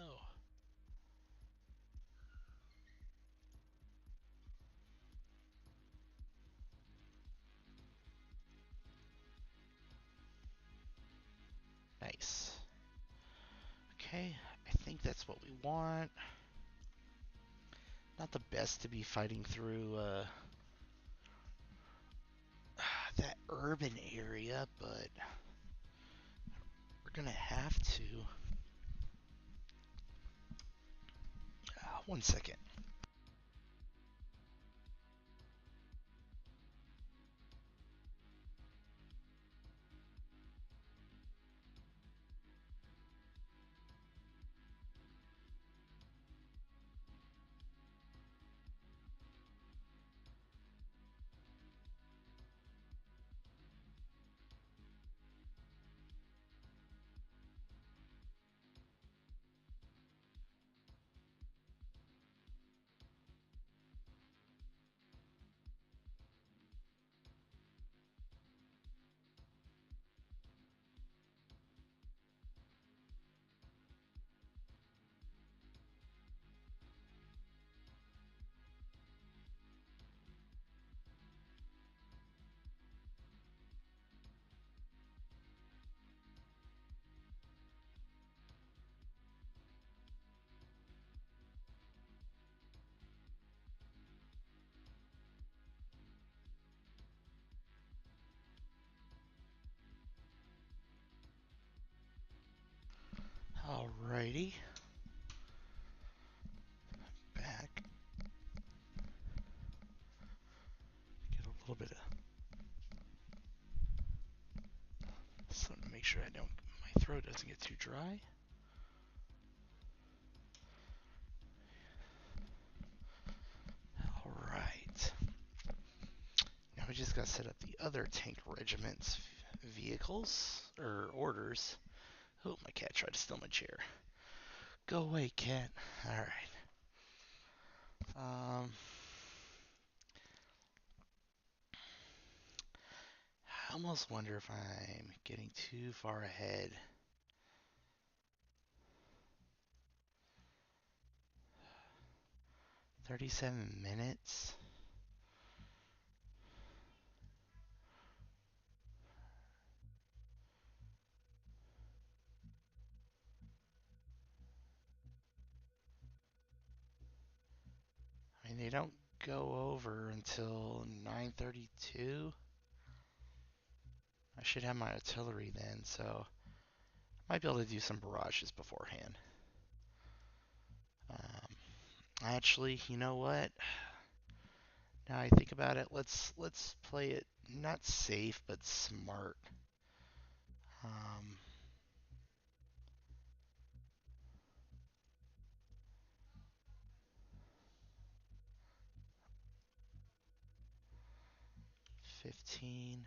[SPEAKER 1] Nice. Okay, I think that's what we want. Not the best to be fighting through that urban area, but we're gonna have to. One second. little bit of something to make sure my throat doesn't get too dry. All right. Now we just got to set up the other tank regiment's vehicles or orders. Oh, my cat tried to steal my chair. Go away, cat. All right. I almost wonder if I'm getting too far ahead. 37 minutes? I mean, they don't go over until 9:32. I should have my artillery then, so I might be able to do some barrages beforehand. Actually, you know what? Now I think about it, let's play it not safe but smart. Um, 15.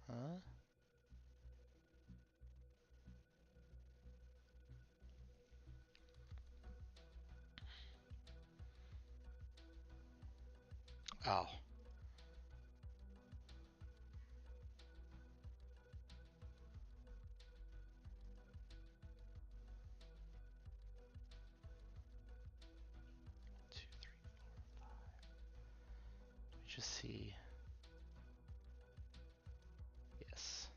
[SPEAKER 1] Huh? Oh. Two, three, let me just see. Yes.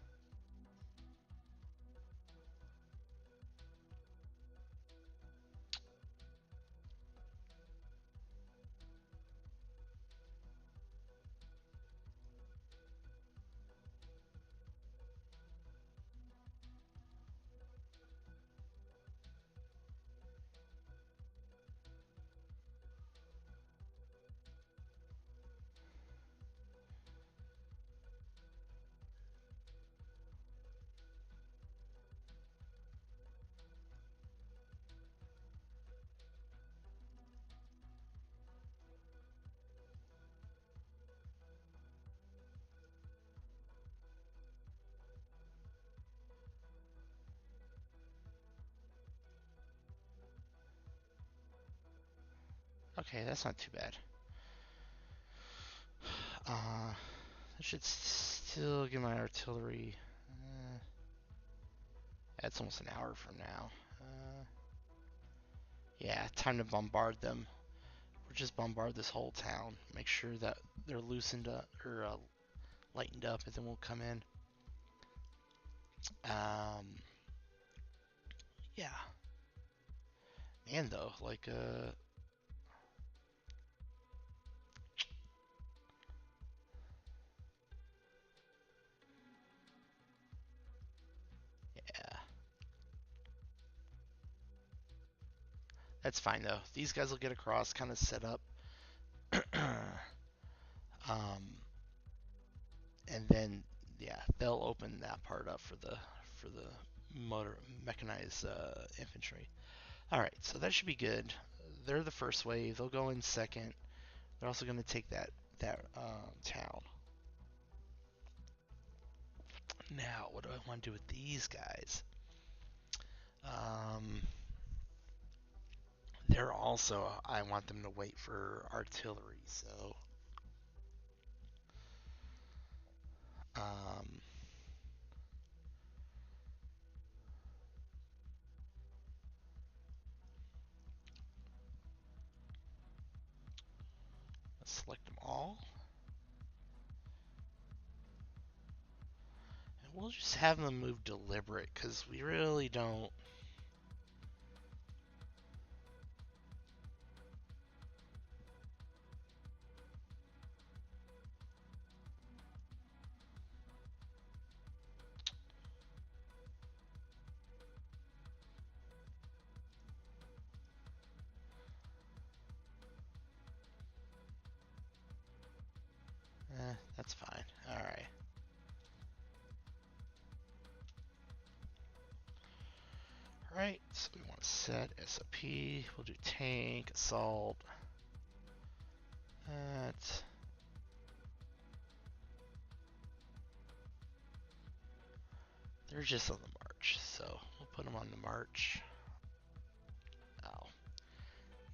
[SPEAKER 1] Okay, that's not too bad. I should still get my artillery. That's almost an hour from now. Yeah, time to bombard them. Or just bombard this whole town. Make sure that they're loosened up or lightened up, and then we'll come in. Yeah. And though, like, yeah. That's fine though. These guys will get across, kind of set up. And then yeah, they'll open that part up for the motor mechanized infantry. All right, so that should be good. They're the first wave. They'll go in second. They're also going to take that town. Now, what do I want to do with these guys? They're also, I want them to wait for artillery. So, um, let's select them all. And we'll just have them move deliberate because we really don't. That's fine. Alright. Alright, so we want to set SOP. We'll do tank, assault. That. They're just on the march, so we'll put them on the march. Oh.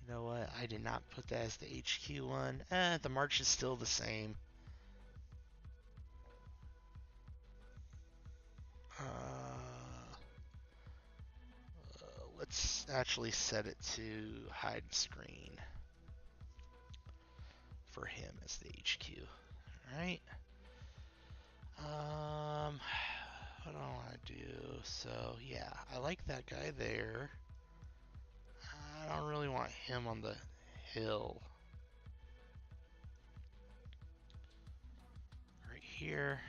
[SPEAKER 1] You know what? I did not put that as the HQ one. The march is still the same. Let's actually set it to hide screen for him as the HQ. Alright. What do I want to do? So, yeah, I like that guy there. I don't really want him on the hill. Right here.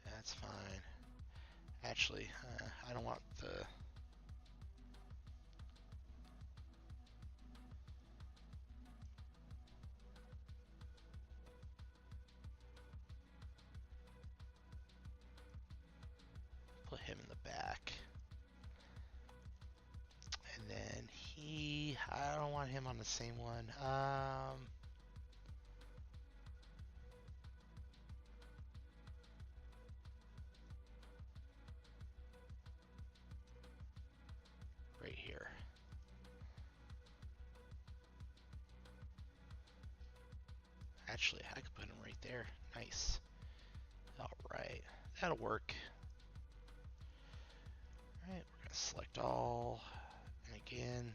[SPEAKER 1] That's fine. Actually, I don't want the... Put him in the back. And then I don't want him on the same one. Right here. Actually, I could put him right there. Nice. Alright, that'll work. Alright, we're gonna select all. And again,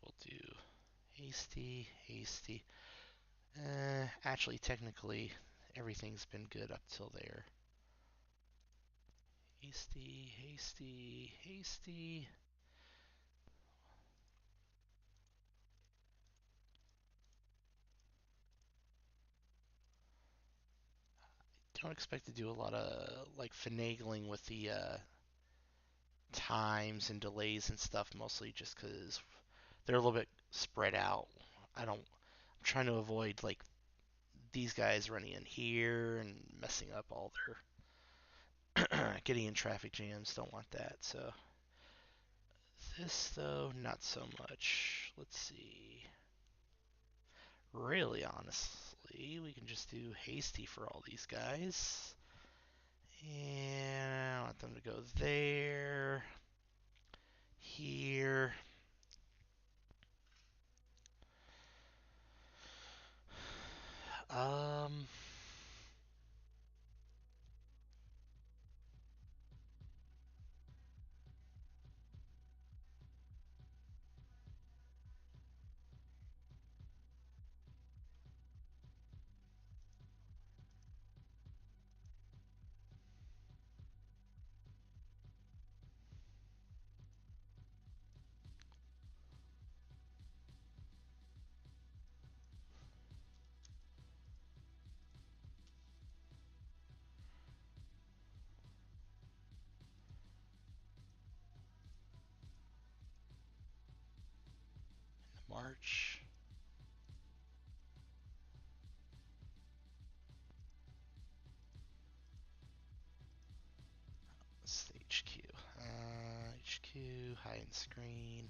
[SPEAKER 1] we'll do hasty, hasty. Actually, technically, everything's been good up till there. Hasty, hasty, hasty. Don't expect to do a lot of like finagling with the times and delays and stuff, mostly just because they're a little bit spread out. I'm trying to avoid like these guys running in here and messing up all their getting in traffic jams. Don't want that. So this though, not so much. Let's see. Really, honestly, we can just do hasty for all these guys. And I want them to go there, here. Um, March. Stage Q. HQ, hide and screen.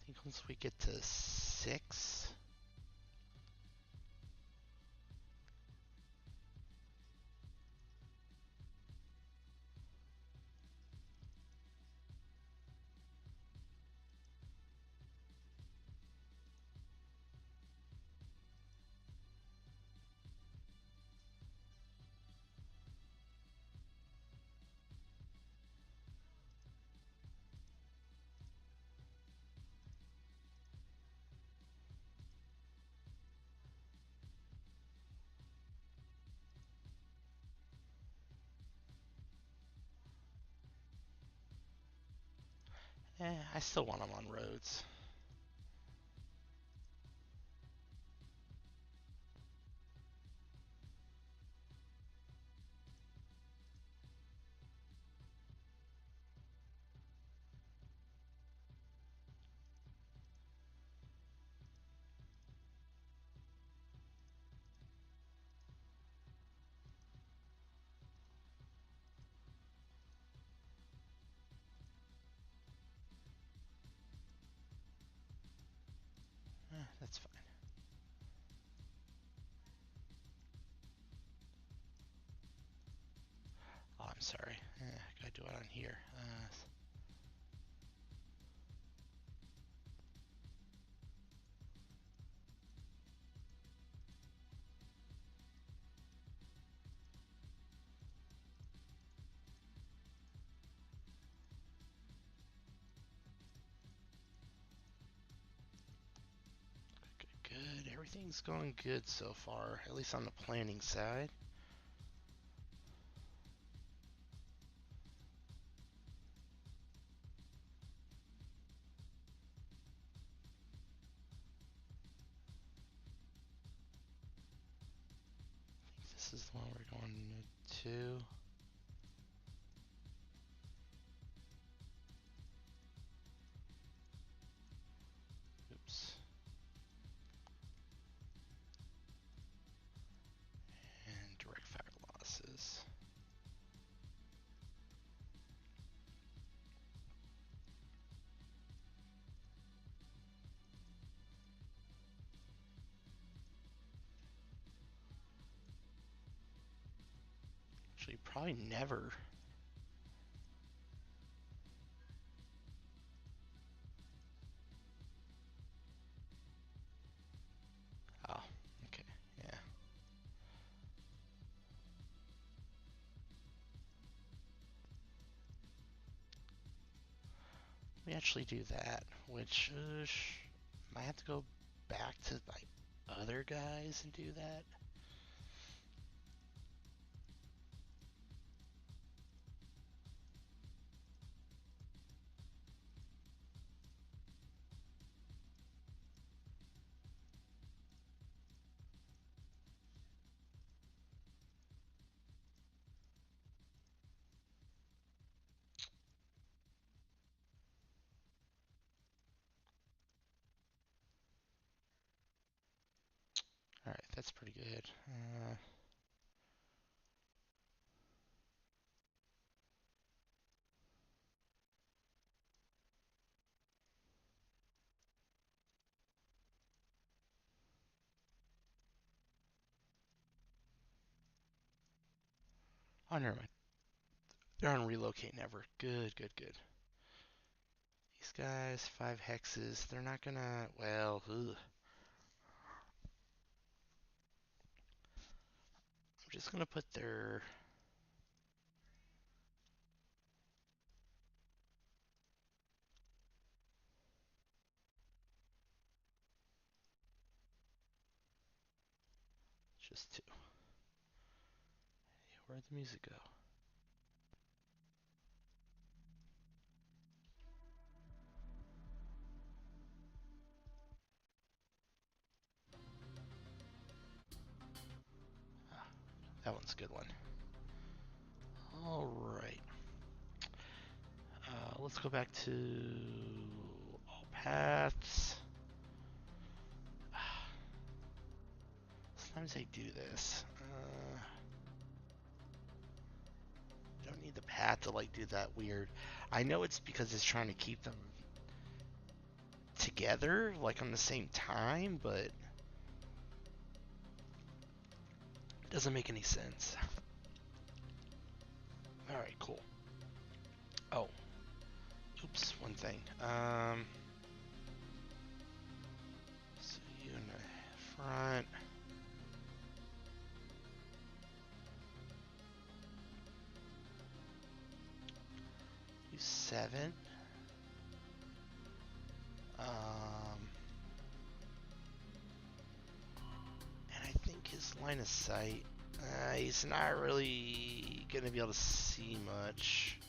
[SPEAKER 1] I think once we get to 6, I still want him on roads. That's fine. Oh, I'm sorry. Gotta do it on here. Good. Everything's going good so far, at least on the planning side. I think this is the one we're going to. Oops. And direct fire losses. Actually, probably never. Oh, okay. Yeah. We actually do that, which might have to go back to my other guys and do that. All right, that's pretty good. Oh, never mind. They're on relocate never. Good, good, good. These guys, 5 hexes. They're not gonna. Well, ugh. I'm just gonna put their. Just 2. Where'd the music go? Ah, that one's a good one. All right. Let's go back to all paths. Sometimes I do this. Don't need the path to like do that weird. I know it's because it's trying to keep them together, like on the same time, but it doesn't make any sense. All right, cool. Oh, oops, one thing. So you in the front. You 7. And I think his line of sight, he's not really gonna be able to see much.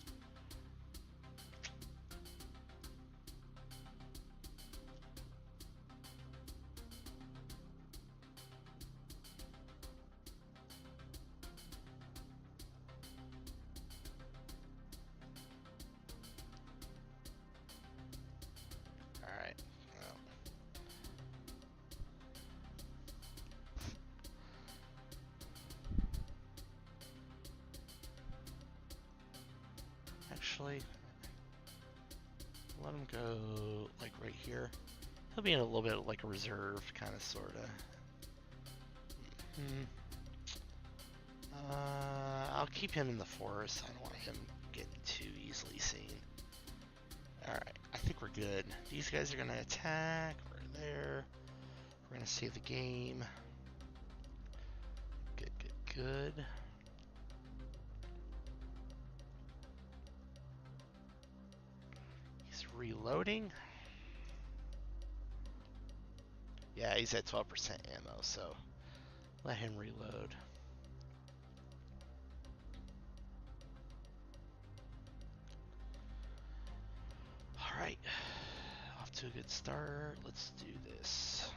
[SPEAKER 1] actually. Let him go, like, right here. He'll be in a little bit like a reserve, kind of, sort of. I'll keep him in the forest. I don't want him getting too easily seen. Alright, I think we're good. These guys are going to attack. We're there. We're going to save the game. Good, good, good. He's reloading. Yeah, he's at 12% ammo, so let him reload. Alright, off to a good start. Let's do this.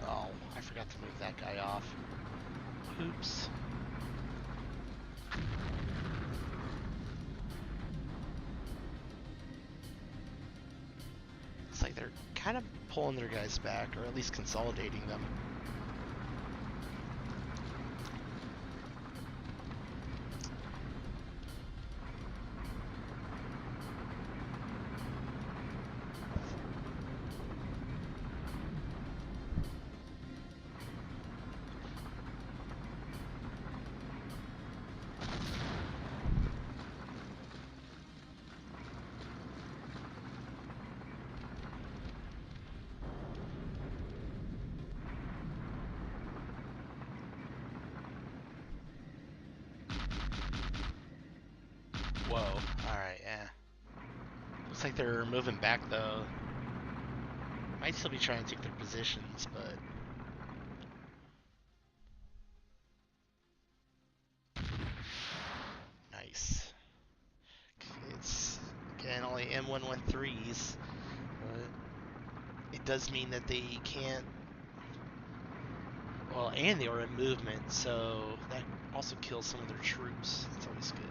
[SPEAKER 1] Oh, I forgot to move that guy off. Oops. It's like they're kind of pulling their guys back, or at least consolidating them. Whoa, alright, yeah. Looks like they're moving back, though. Might still be trying to take their positions, but... Nice. It's, again, only M113s, but it does mean that they can't... Well, and they were in movement, so that also kills some of their troops. That's always good.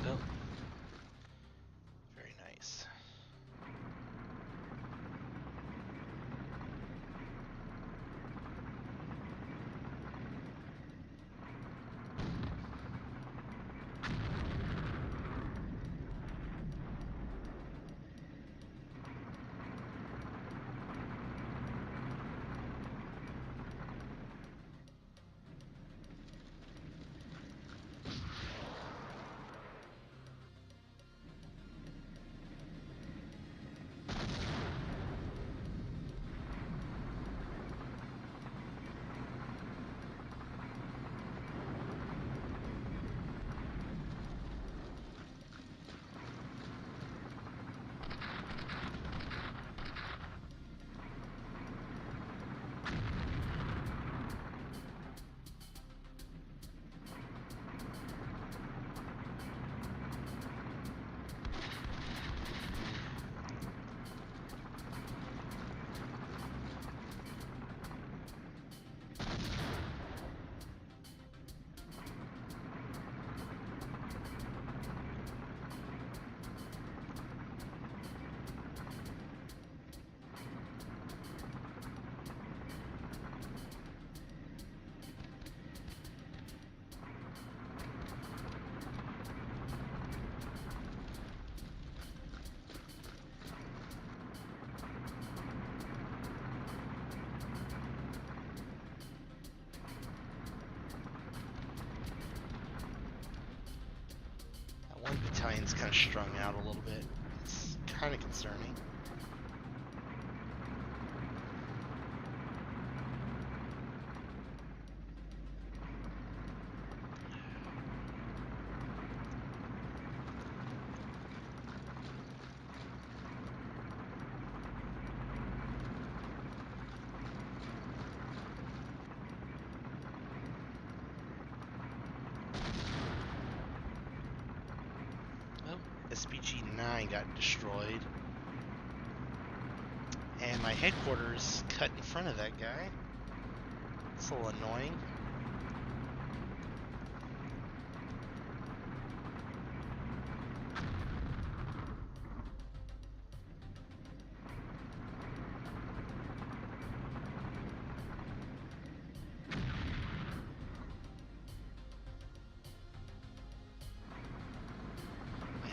[SPEAKER 1] Oh. Very nice. One battalion's kind of strung out a little bit. It's kind of concerning. SPG-9 got destroyed. And my headquarters cut in front of that guy. It's a little annoying.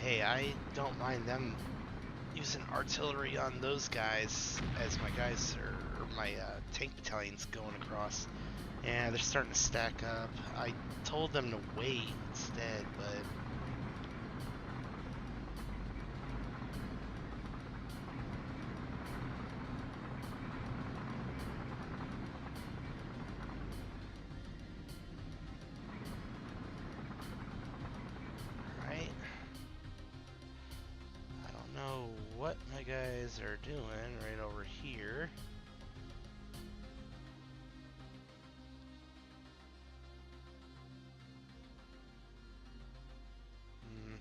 [SPEAKER 1] Hey, I don't mind them using artillery on those guys as my guys or my tank battalion's going across. Yeah, they're starting to stack up. I told them to wait instead, but right? I don't know what my guys are doing right over here. Hmm.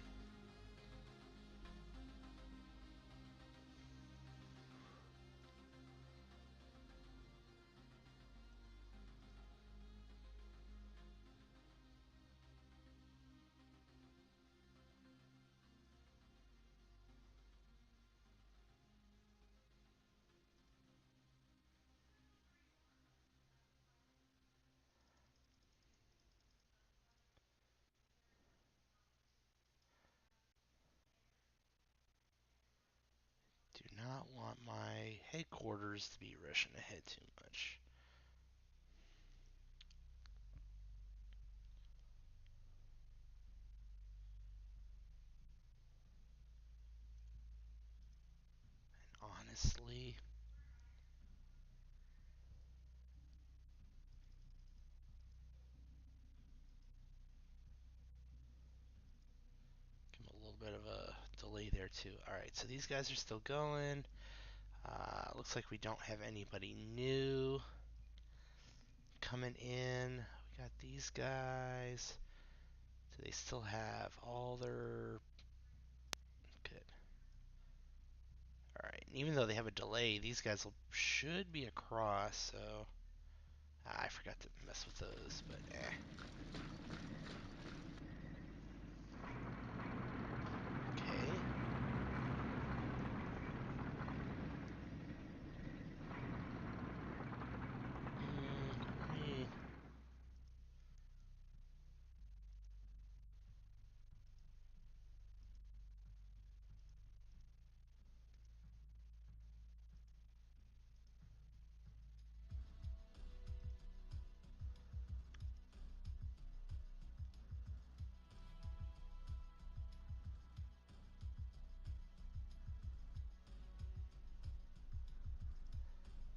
[SPEAKER 1] Do not want my headquarters to be rushing ahead too much. Honestly, give them a little bit of a delay there too. Alright, so these guys are still going. Looks like we don't have anybody new coming in. We got these guys. Do they still have all their... Good. Alright, even though they have a delay, these guys should be across, so... I forgot to mess with those, but eh. Okay. Me.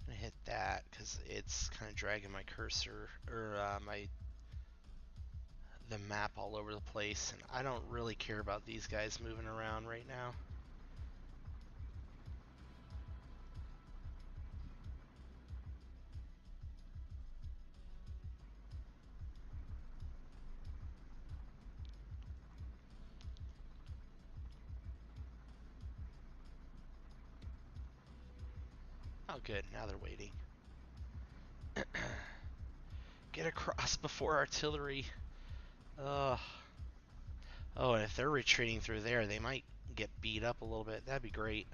[SPEAKER 1] I'm gonna hit that because it's kind of dragging my cursor or the map all over the place, and I don't really care about these guys moving around right now. Oh, good. Now they're waiting. Get across before artillery. Ugh. Oh, and if they're retreating through there, they might get beat up a little bit. That'd be great.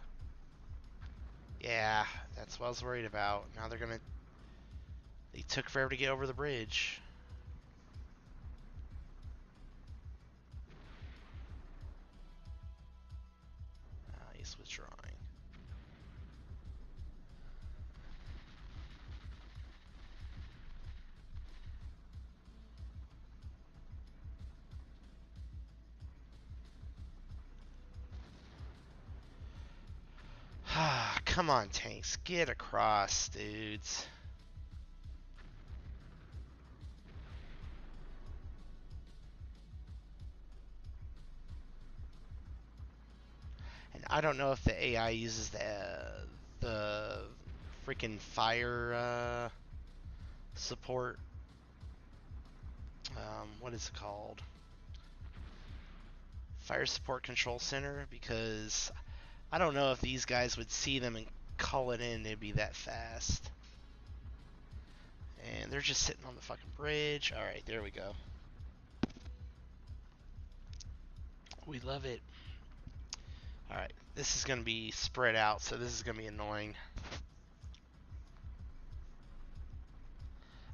[SPEAKER 1] Yeah, that's what I was worried about. Now they're gonna... They took forever to get over the bridge. He's withdrawing. Come on, tanks. Get across, dudes. And I don't know if the AI uses the freaking fire support. What is it called? Fire Support Control Center, because I don't know if these guys would see them and call it in, it'd be that fast. And they're just sitting on the fucking bridge. Alright, there we go. We love it. Alright, this is going to be spread out, so this is going to be annoying.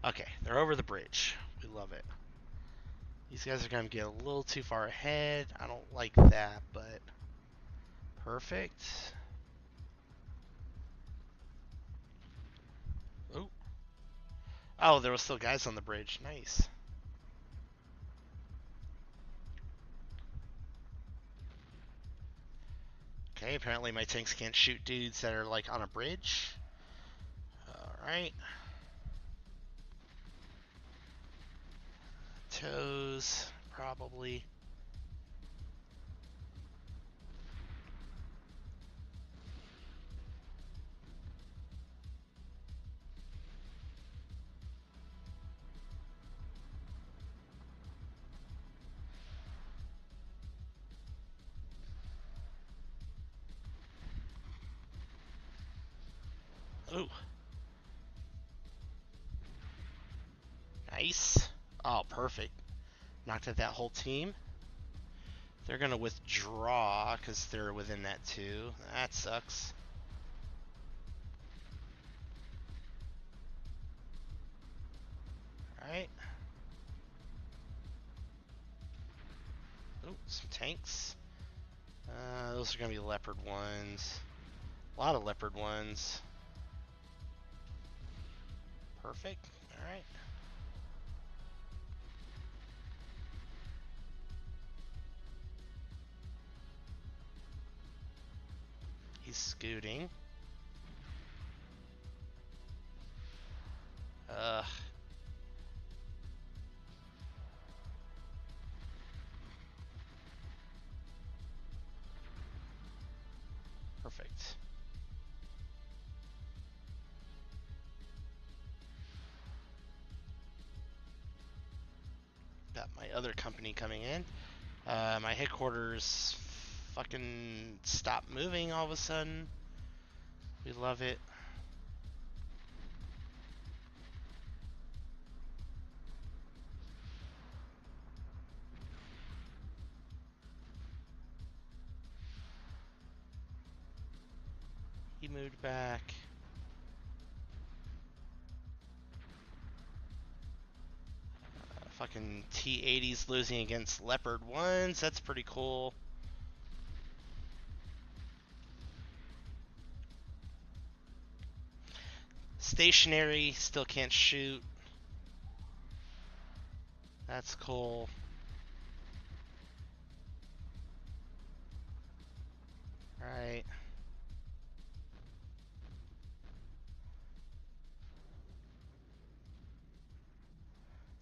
[SPEAKER 1] Okay, they're over the bridge. We love it. These guys are going to get a little too far ahead. I don't like that, but perfect. Oh. Oh, there was still guys on the bridge. Nice. Okay, apparently my tanks can't shoot dudes that are like on a bridge. Alright. Toes, probably. Ooh. Nice. Oh, perfect. Knocked out that whole team. They're going to withdraw because they're within that too. That sucks. Alright. Ooh, some tanks. Those are going to be leopard ones. A lot of leopard ones. Perfect. Alright. He's scooting. Ugh. Perfect. Got my other company coming in. My headquarters fucking stopped moving all of a sudden. We love it. He moved back. Fucking T-80s losing against Leopard 1s. That's pretty cool. Stationary, still can't shoot. That's cool. Alright.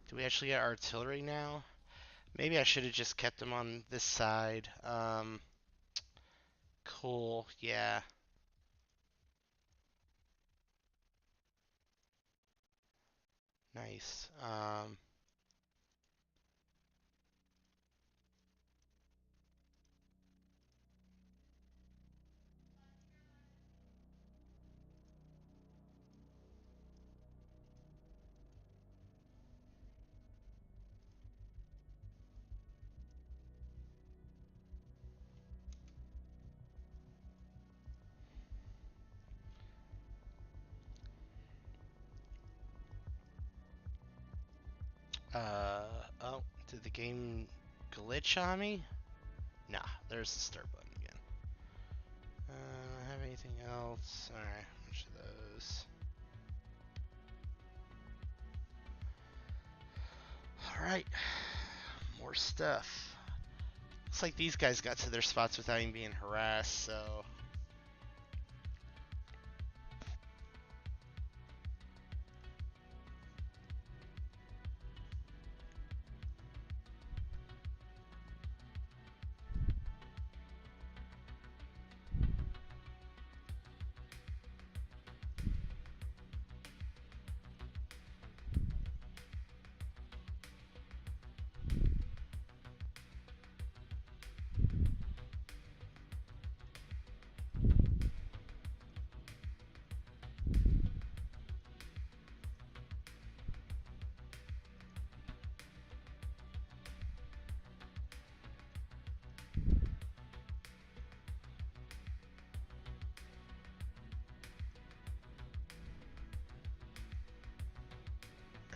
[SPEAKER 1] Do we actually get artillery now? Maybe I should have just kept them on this side. Cool, yeah. Nice. Oh, did the game glitch on me? Nah, there's the start button again. Have anything else? Alright, which of those? Alright, more stuff. Looks like these guys got to their spots without even being harassed, so...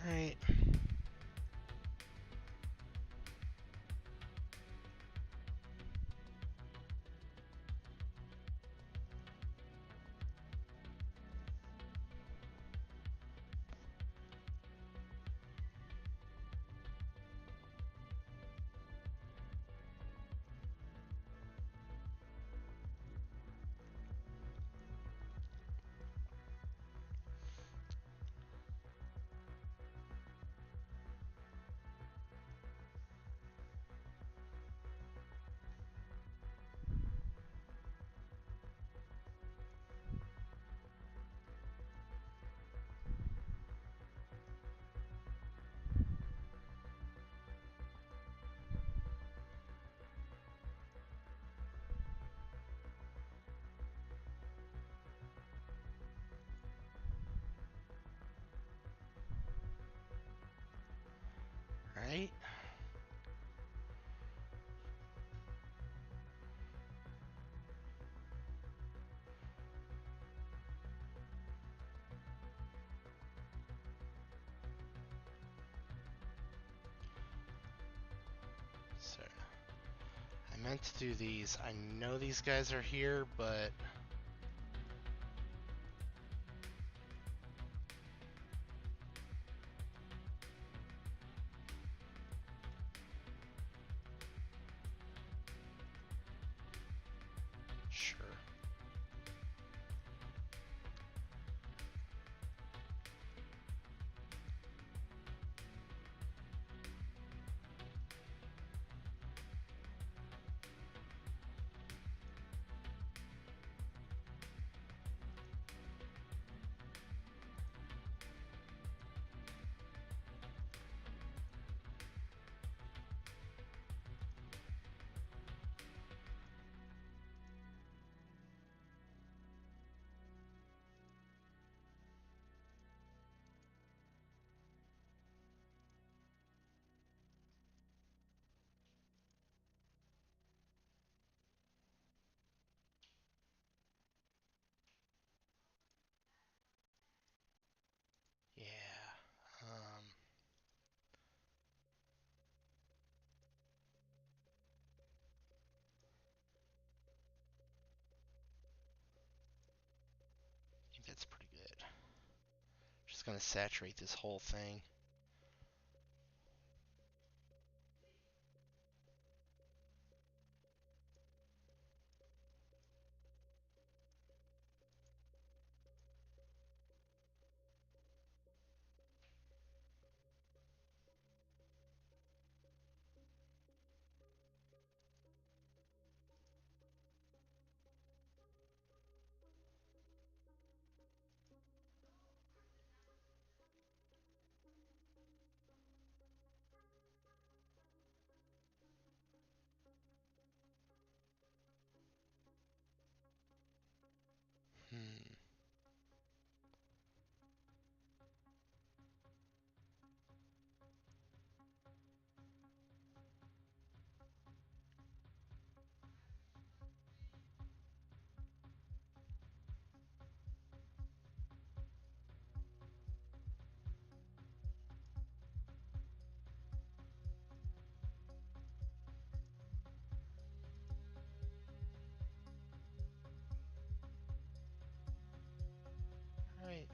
[SPEAKER 1] Alright. Right? So, I meant to do these. I know these guys are here, but... Sure. Yeah. I think that's pretty good. Just gonna saturate this whole thing. Hmm. Right.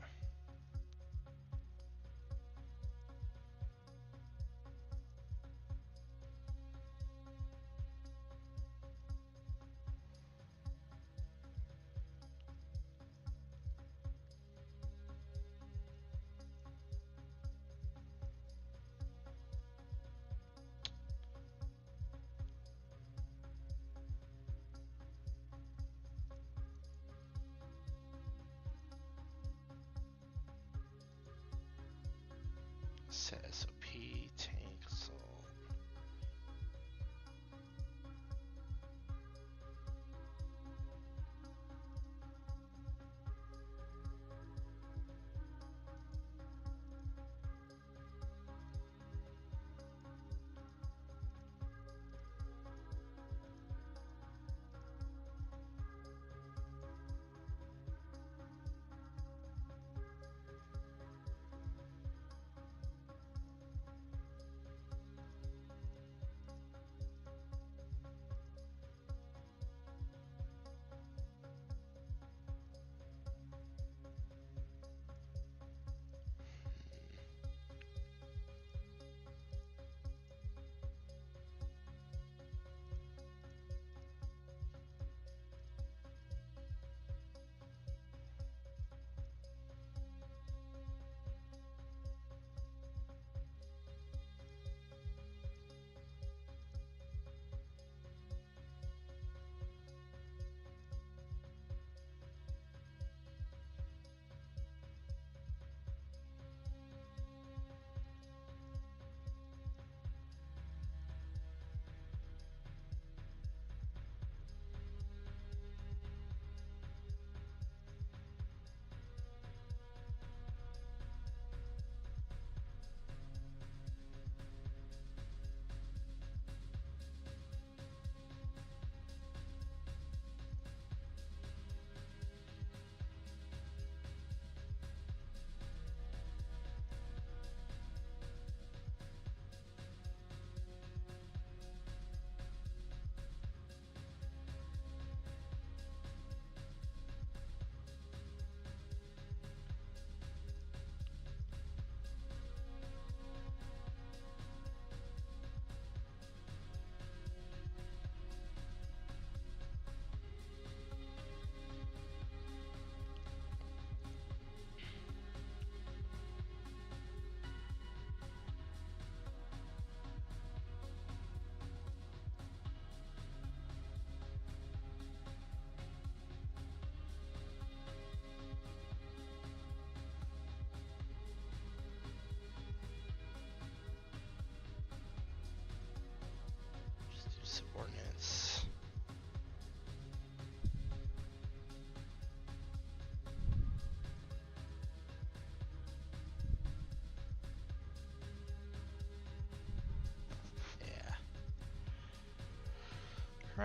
[SPEAKER 1] Set SOP, tank, assault.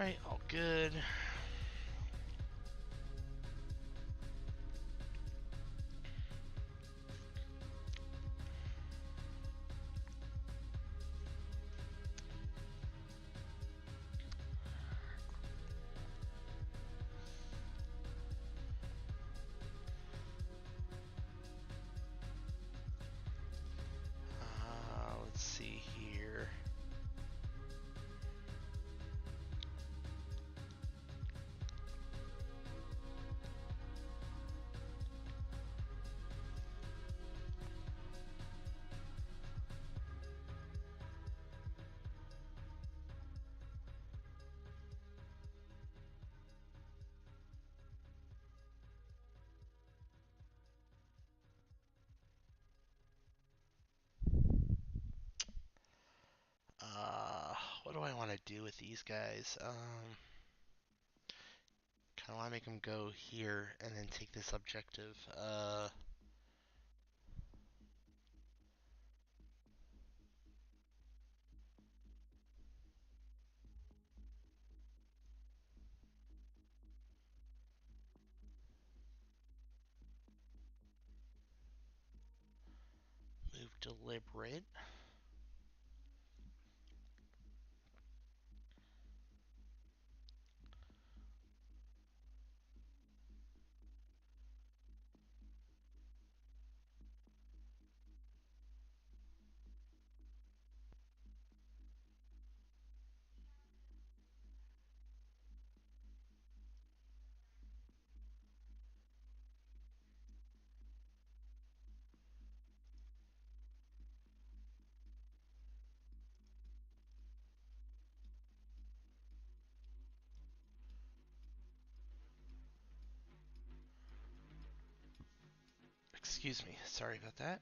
[SPEAKER 1] Alright, all good. Let's see here. What do I want to do with these guys? Kind of want to make them go here and then take this objective. Move deliberate. Excuse me, sorry about that.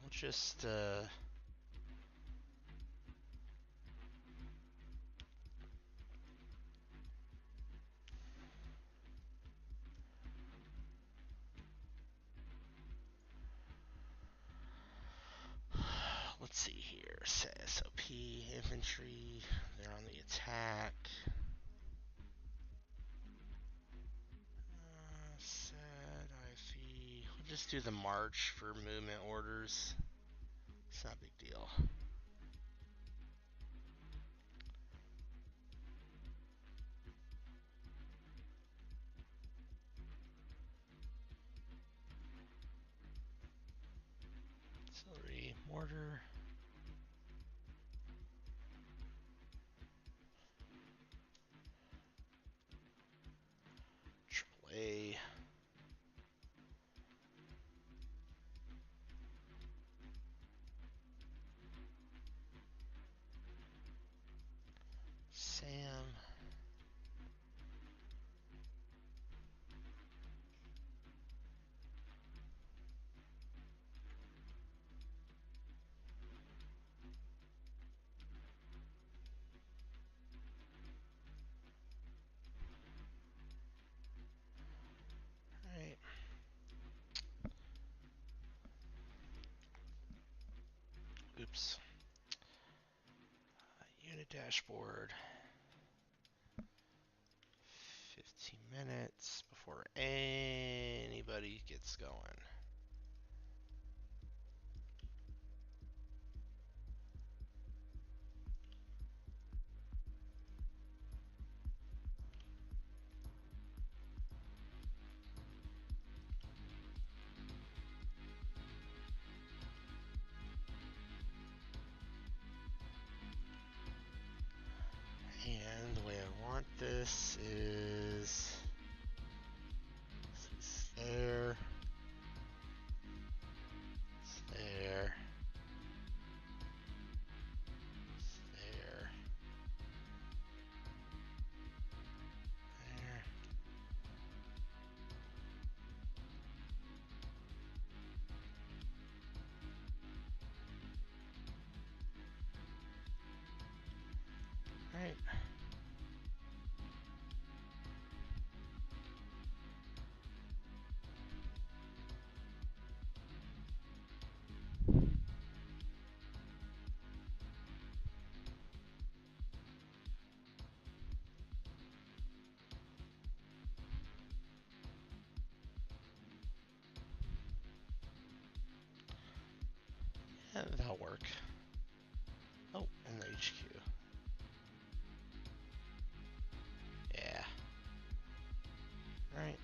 [SPEAKER 1] We'll just let's see here. SOP infantry. They're on the attack. Set IV. We'll just do the march for movement orders. It's not a big deal. Artillery, mortar. AAA. Sam. Alright. Oops. Unit dashboard. 15 minutes before anybody gets going. This is there. There. There. There. Alright. Yeah, that'll work. Oh, and the HQ. Yeah. Right.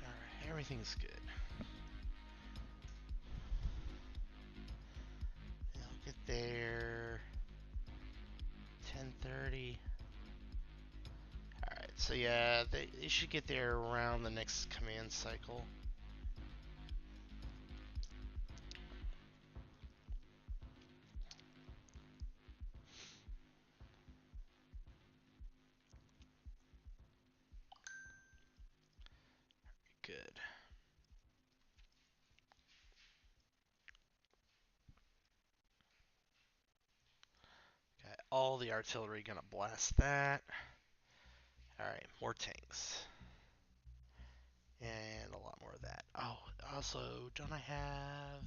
[SPEAKER 1] Alright, everything's good. I'll get there 10:30. Alright, so yeah, they should get there around the next command cycle. Good. Got all the artillery gonna blast that. Alright, more tanks. And a lot more of that. Oh, also, don't I have...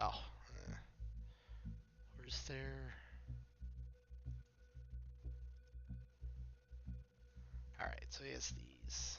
[SPEAKER 1] Oh. Where's there... Alright, so he has these.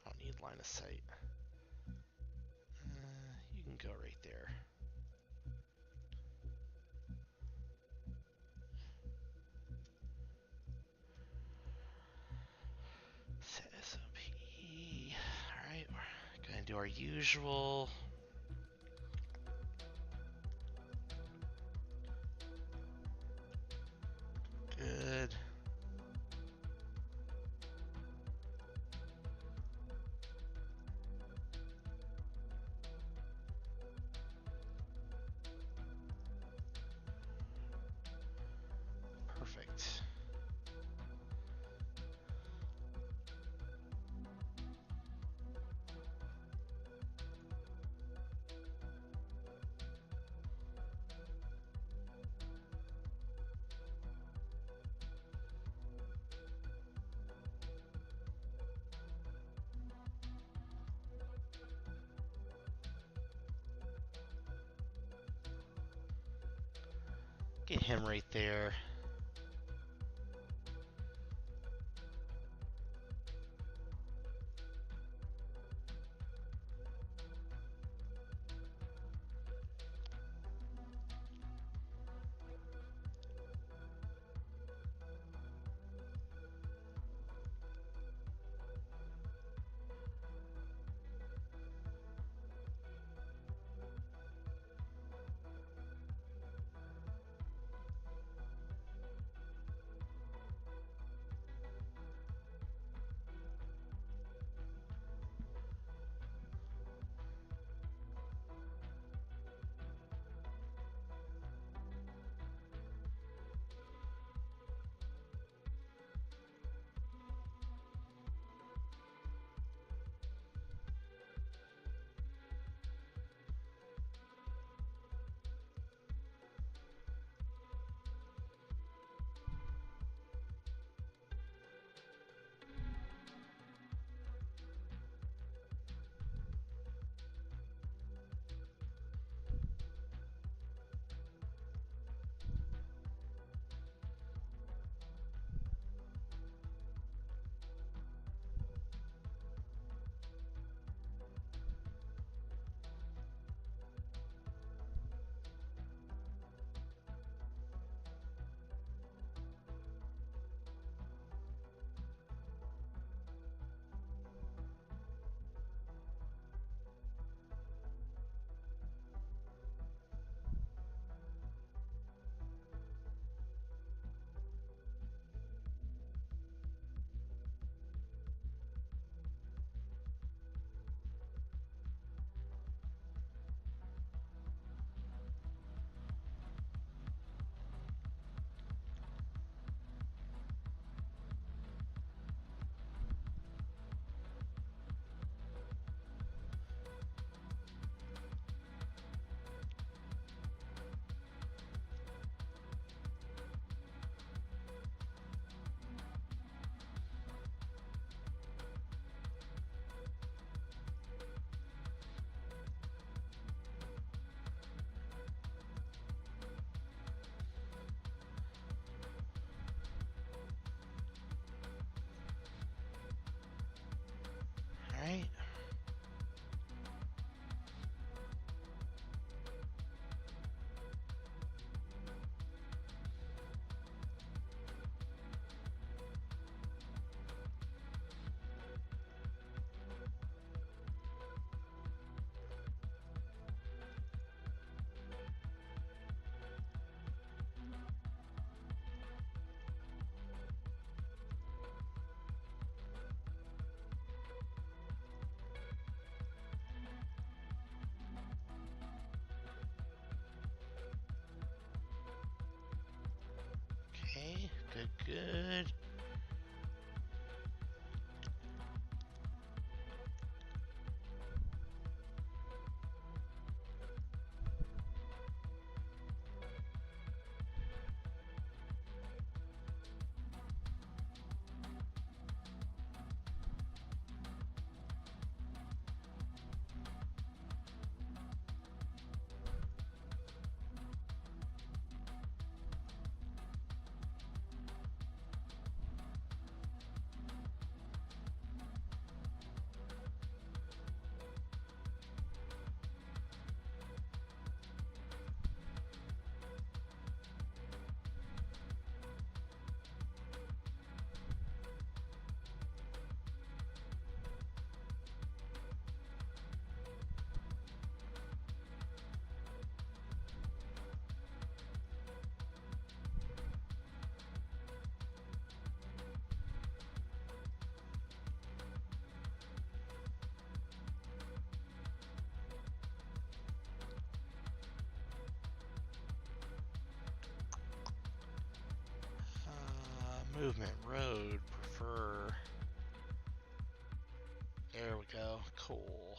[SPEAKER 1] I don't need line of sight. You can go right there. Set SOP. Alright, we're gonna do our usual. Good. Perfect. Get him right there. Alright. Okay, good. Movement, road, prefer. There we go. Cool.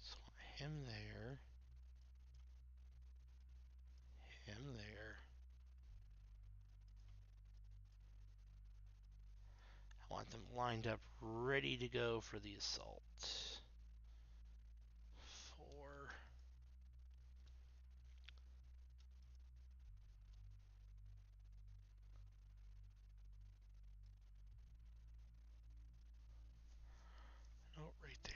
[SPEAKER 1] So him there. Him there. I want them lined up, ready to go for the assault. 4. Oh, right there.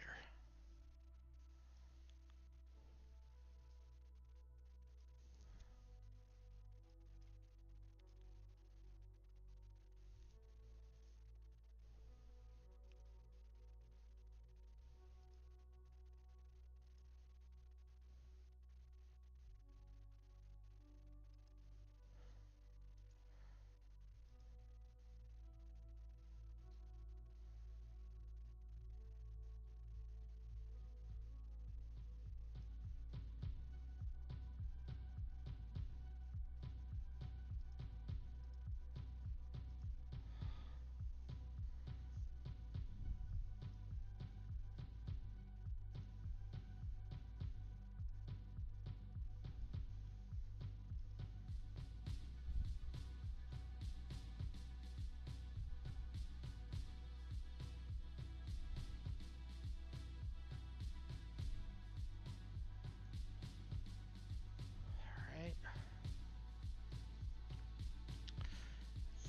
[SPEAKER 1] Alright.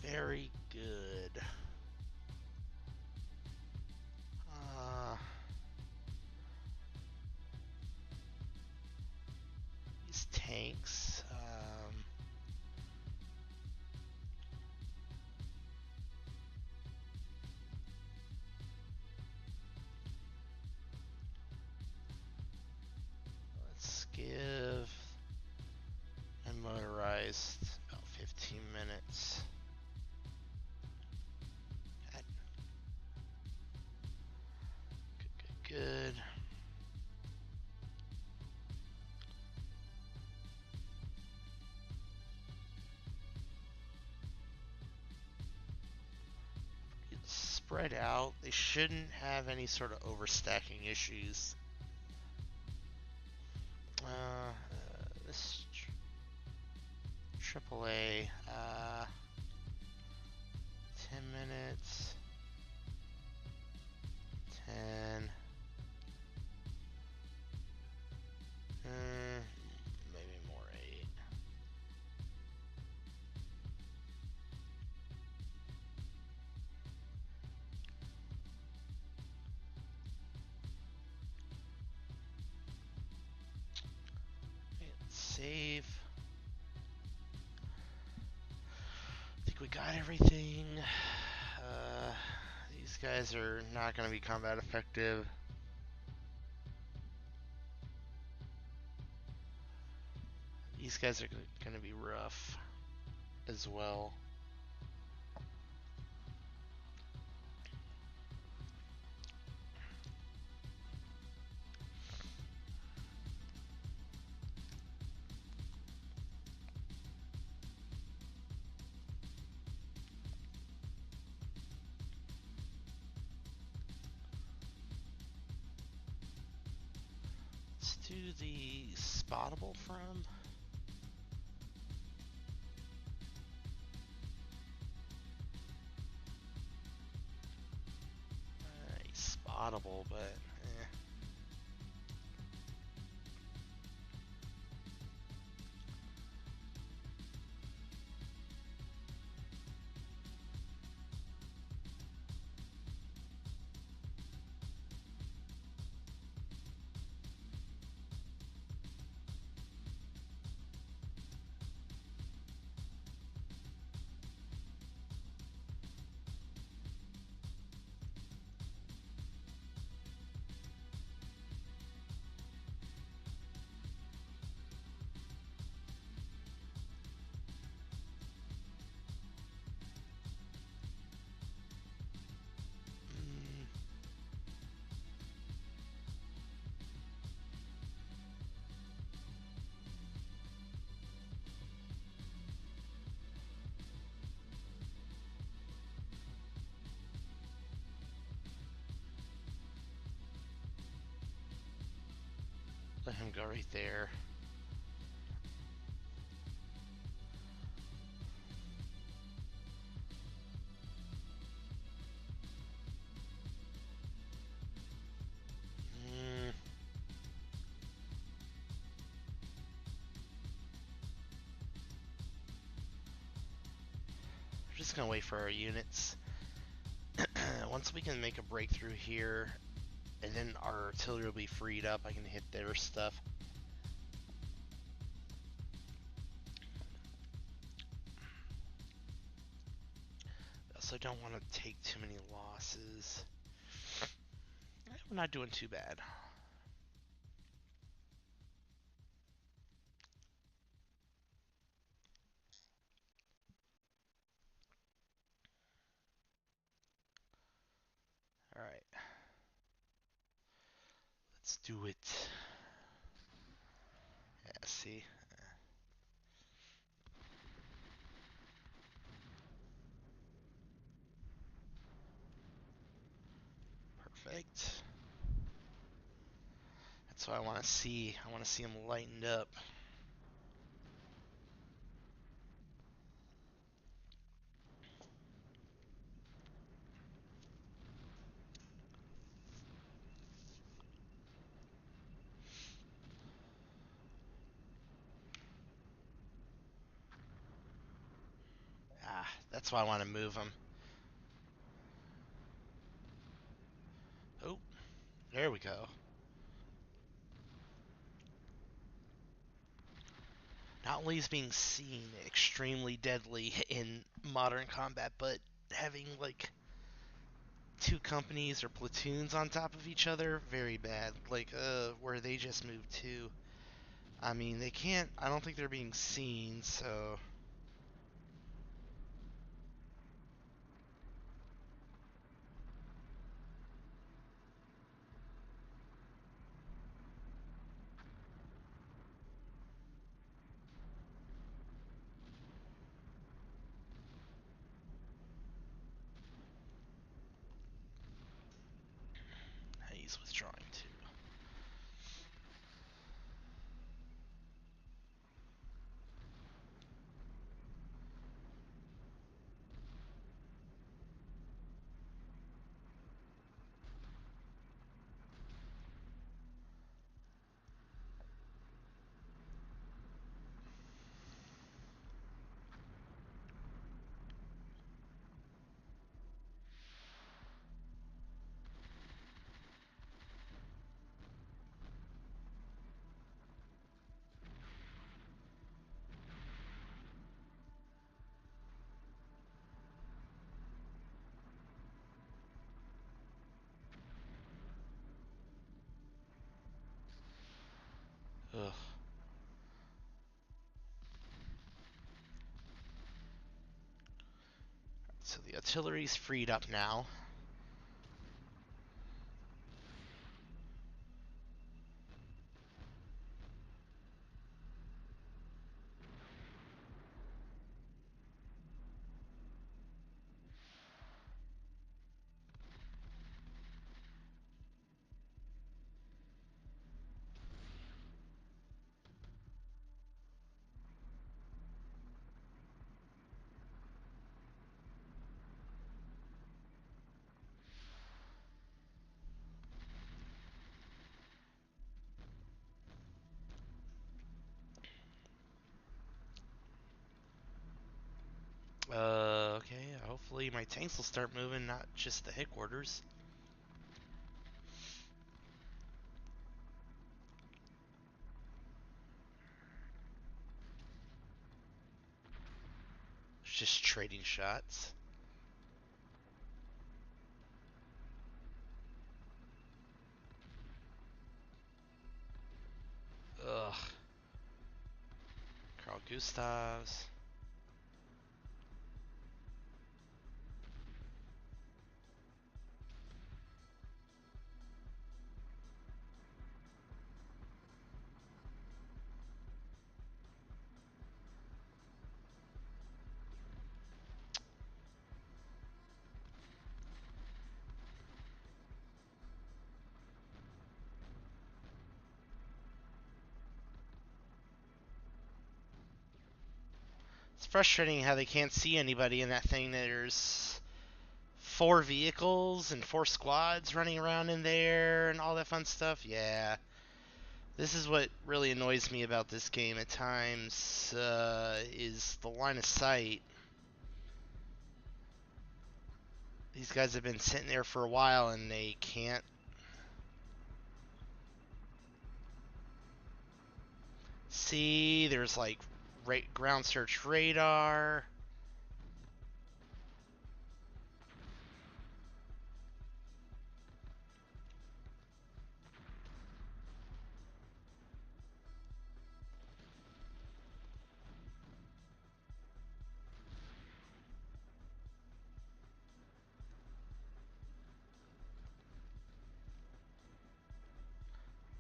[SPEAKER 1] Very good. These tanks. Let's give and motorized about 15 minutes. Good. It's spread out. They shouldn't have any sort of overstacking issues. This AAA, 10 minutes. 10. Maybe more 8. Save. I think we got everything. These guys are not going to be combat effective. These guys are going to be rough as well. Let's do the spottable from. He's spottable, but eh. Let him go right there. We're just gonna wait for our units. Once we can make a breakthrough here, and then our artillery will be freed up, I can hit their stuff. I also don't want to take too many losses. We're not doing too bad. Alright. Let's do it. Yeah, see? Perfect. That's what I want to see. I want to see them lightened up. That's why I want to move them. Oh, there we go. Not only is being seen extremely deadly in modern combat, but having like 2 companies or platoons on top of each other, very bad. Like, where they just moved to. I mean, they can't, I don't think they're being seen, so. He's withdrawing too. So the artillery's freed up now. Okay, hopefully my tanks will start moving, not just the headquarters. Just trading shots. Ugh. Carl Gustavs. It's frustrating how they can't see anybody in that thing. There's 4 vehicles and 4 squads running around in there and all that fun stuff. Yeah. This is what really annoys me about this game at times, is the line of sight. These guys have been sitting there for a while and they can't see. There's like ground search radar.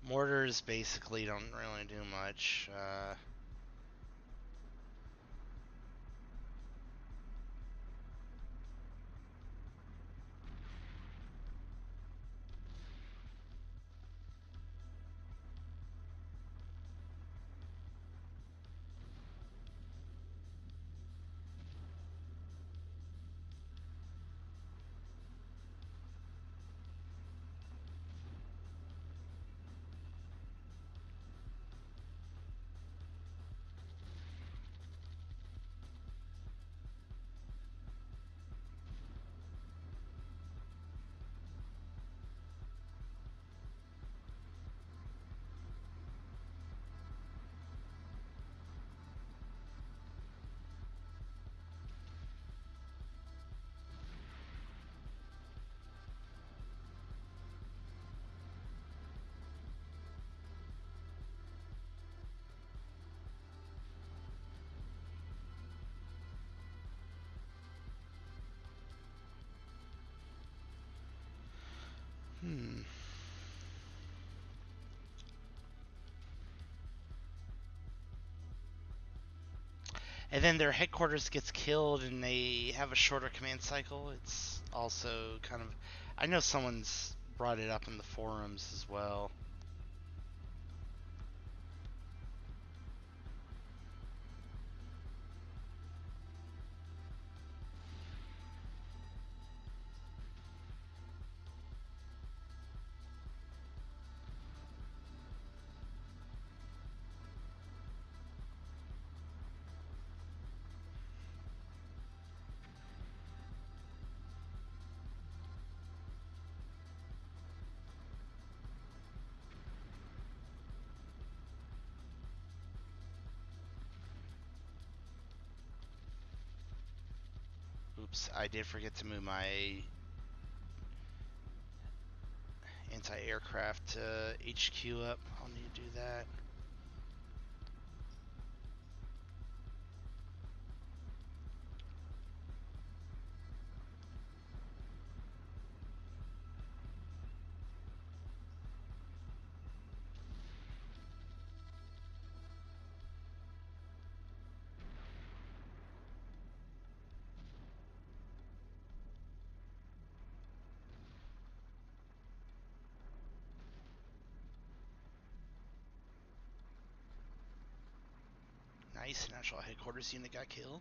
[SPEAKER 1] Mortars basically don't really do much. Hmm. And then their headquarters gets killed and they have a shorter command cycle. It's also kind of, I know someone's brought it up in the forums as well. Oops, I did forget to move my anti-aircraft HQ up. I'll need to do that. Nice. National Headquarters unit got killed.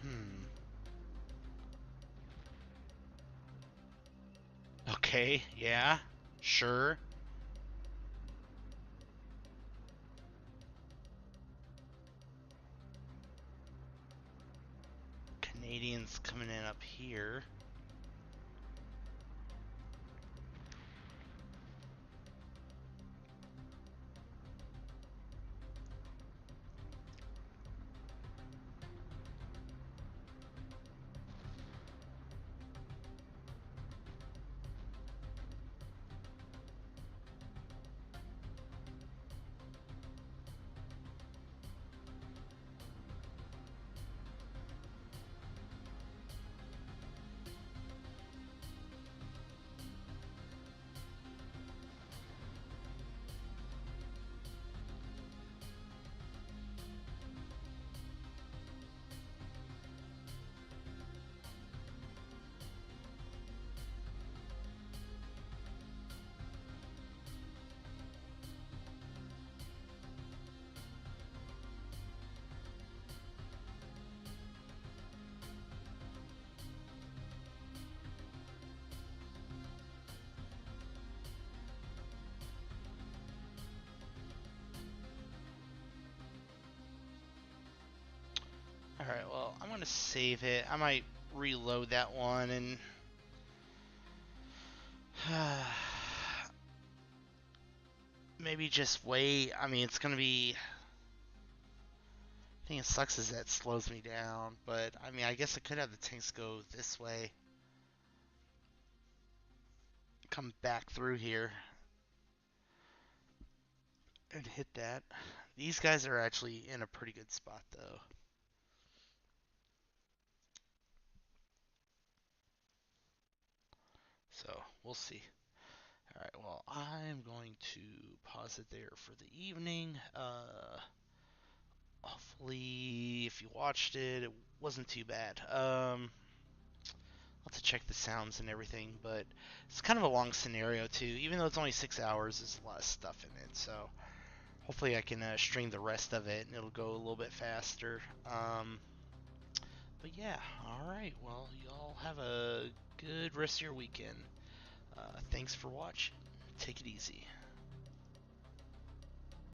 [SPEAKER 1] Hmm. Okay, yeah, sure. Canadians coming in up here. Alright, well, I'm gonna save it. I might reload that one and maybe just wait. I mean, it's gonna be. The thing that sucks is that slows me down, but I mean, I guess I could have the tanks go this way, come back through here, and hit that. These guys are actually in a pretty good spot, though. So, we'll see. Alright, well, I'm going to pause it there for the evening. Hopefully, if you watched it, it wasn't too bad. I'll have to check the sounds and everything, but it's kind of a long scenario, too. Even though it's only 6 hours, there's a lot of stuff in it, so hopefully I can stream the rest of it and it'll go a little bit faster. But yeah, all right. Well, y'all have a good rest of your weekend. Thanks for watching. Take it easy.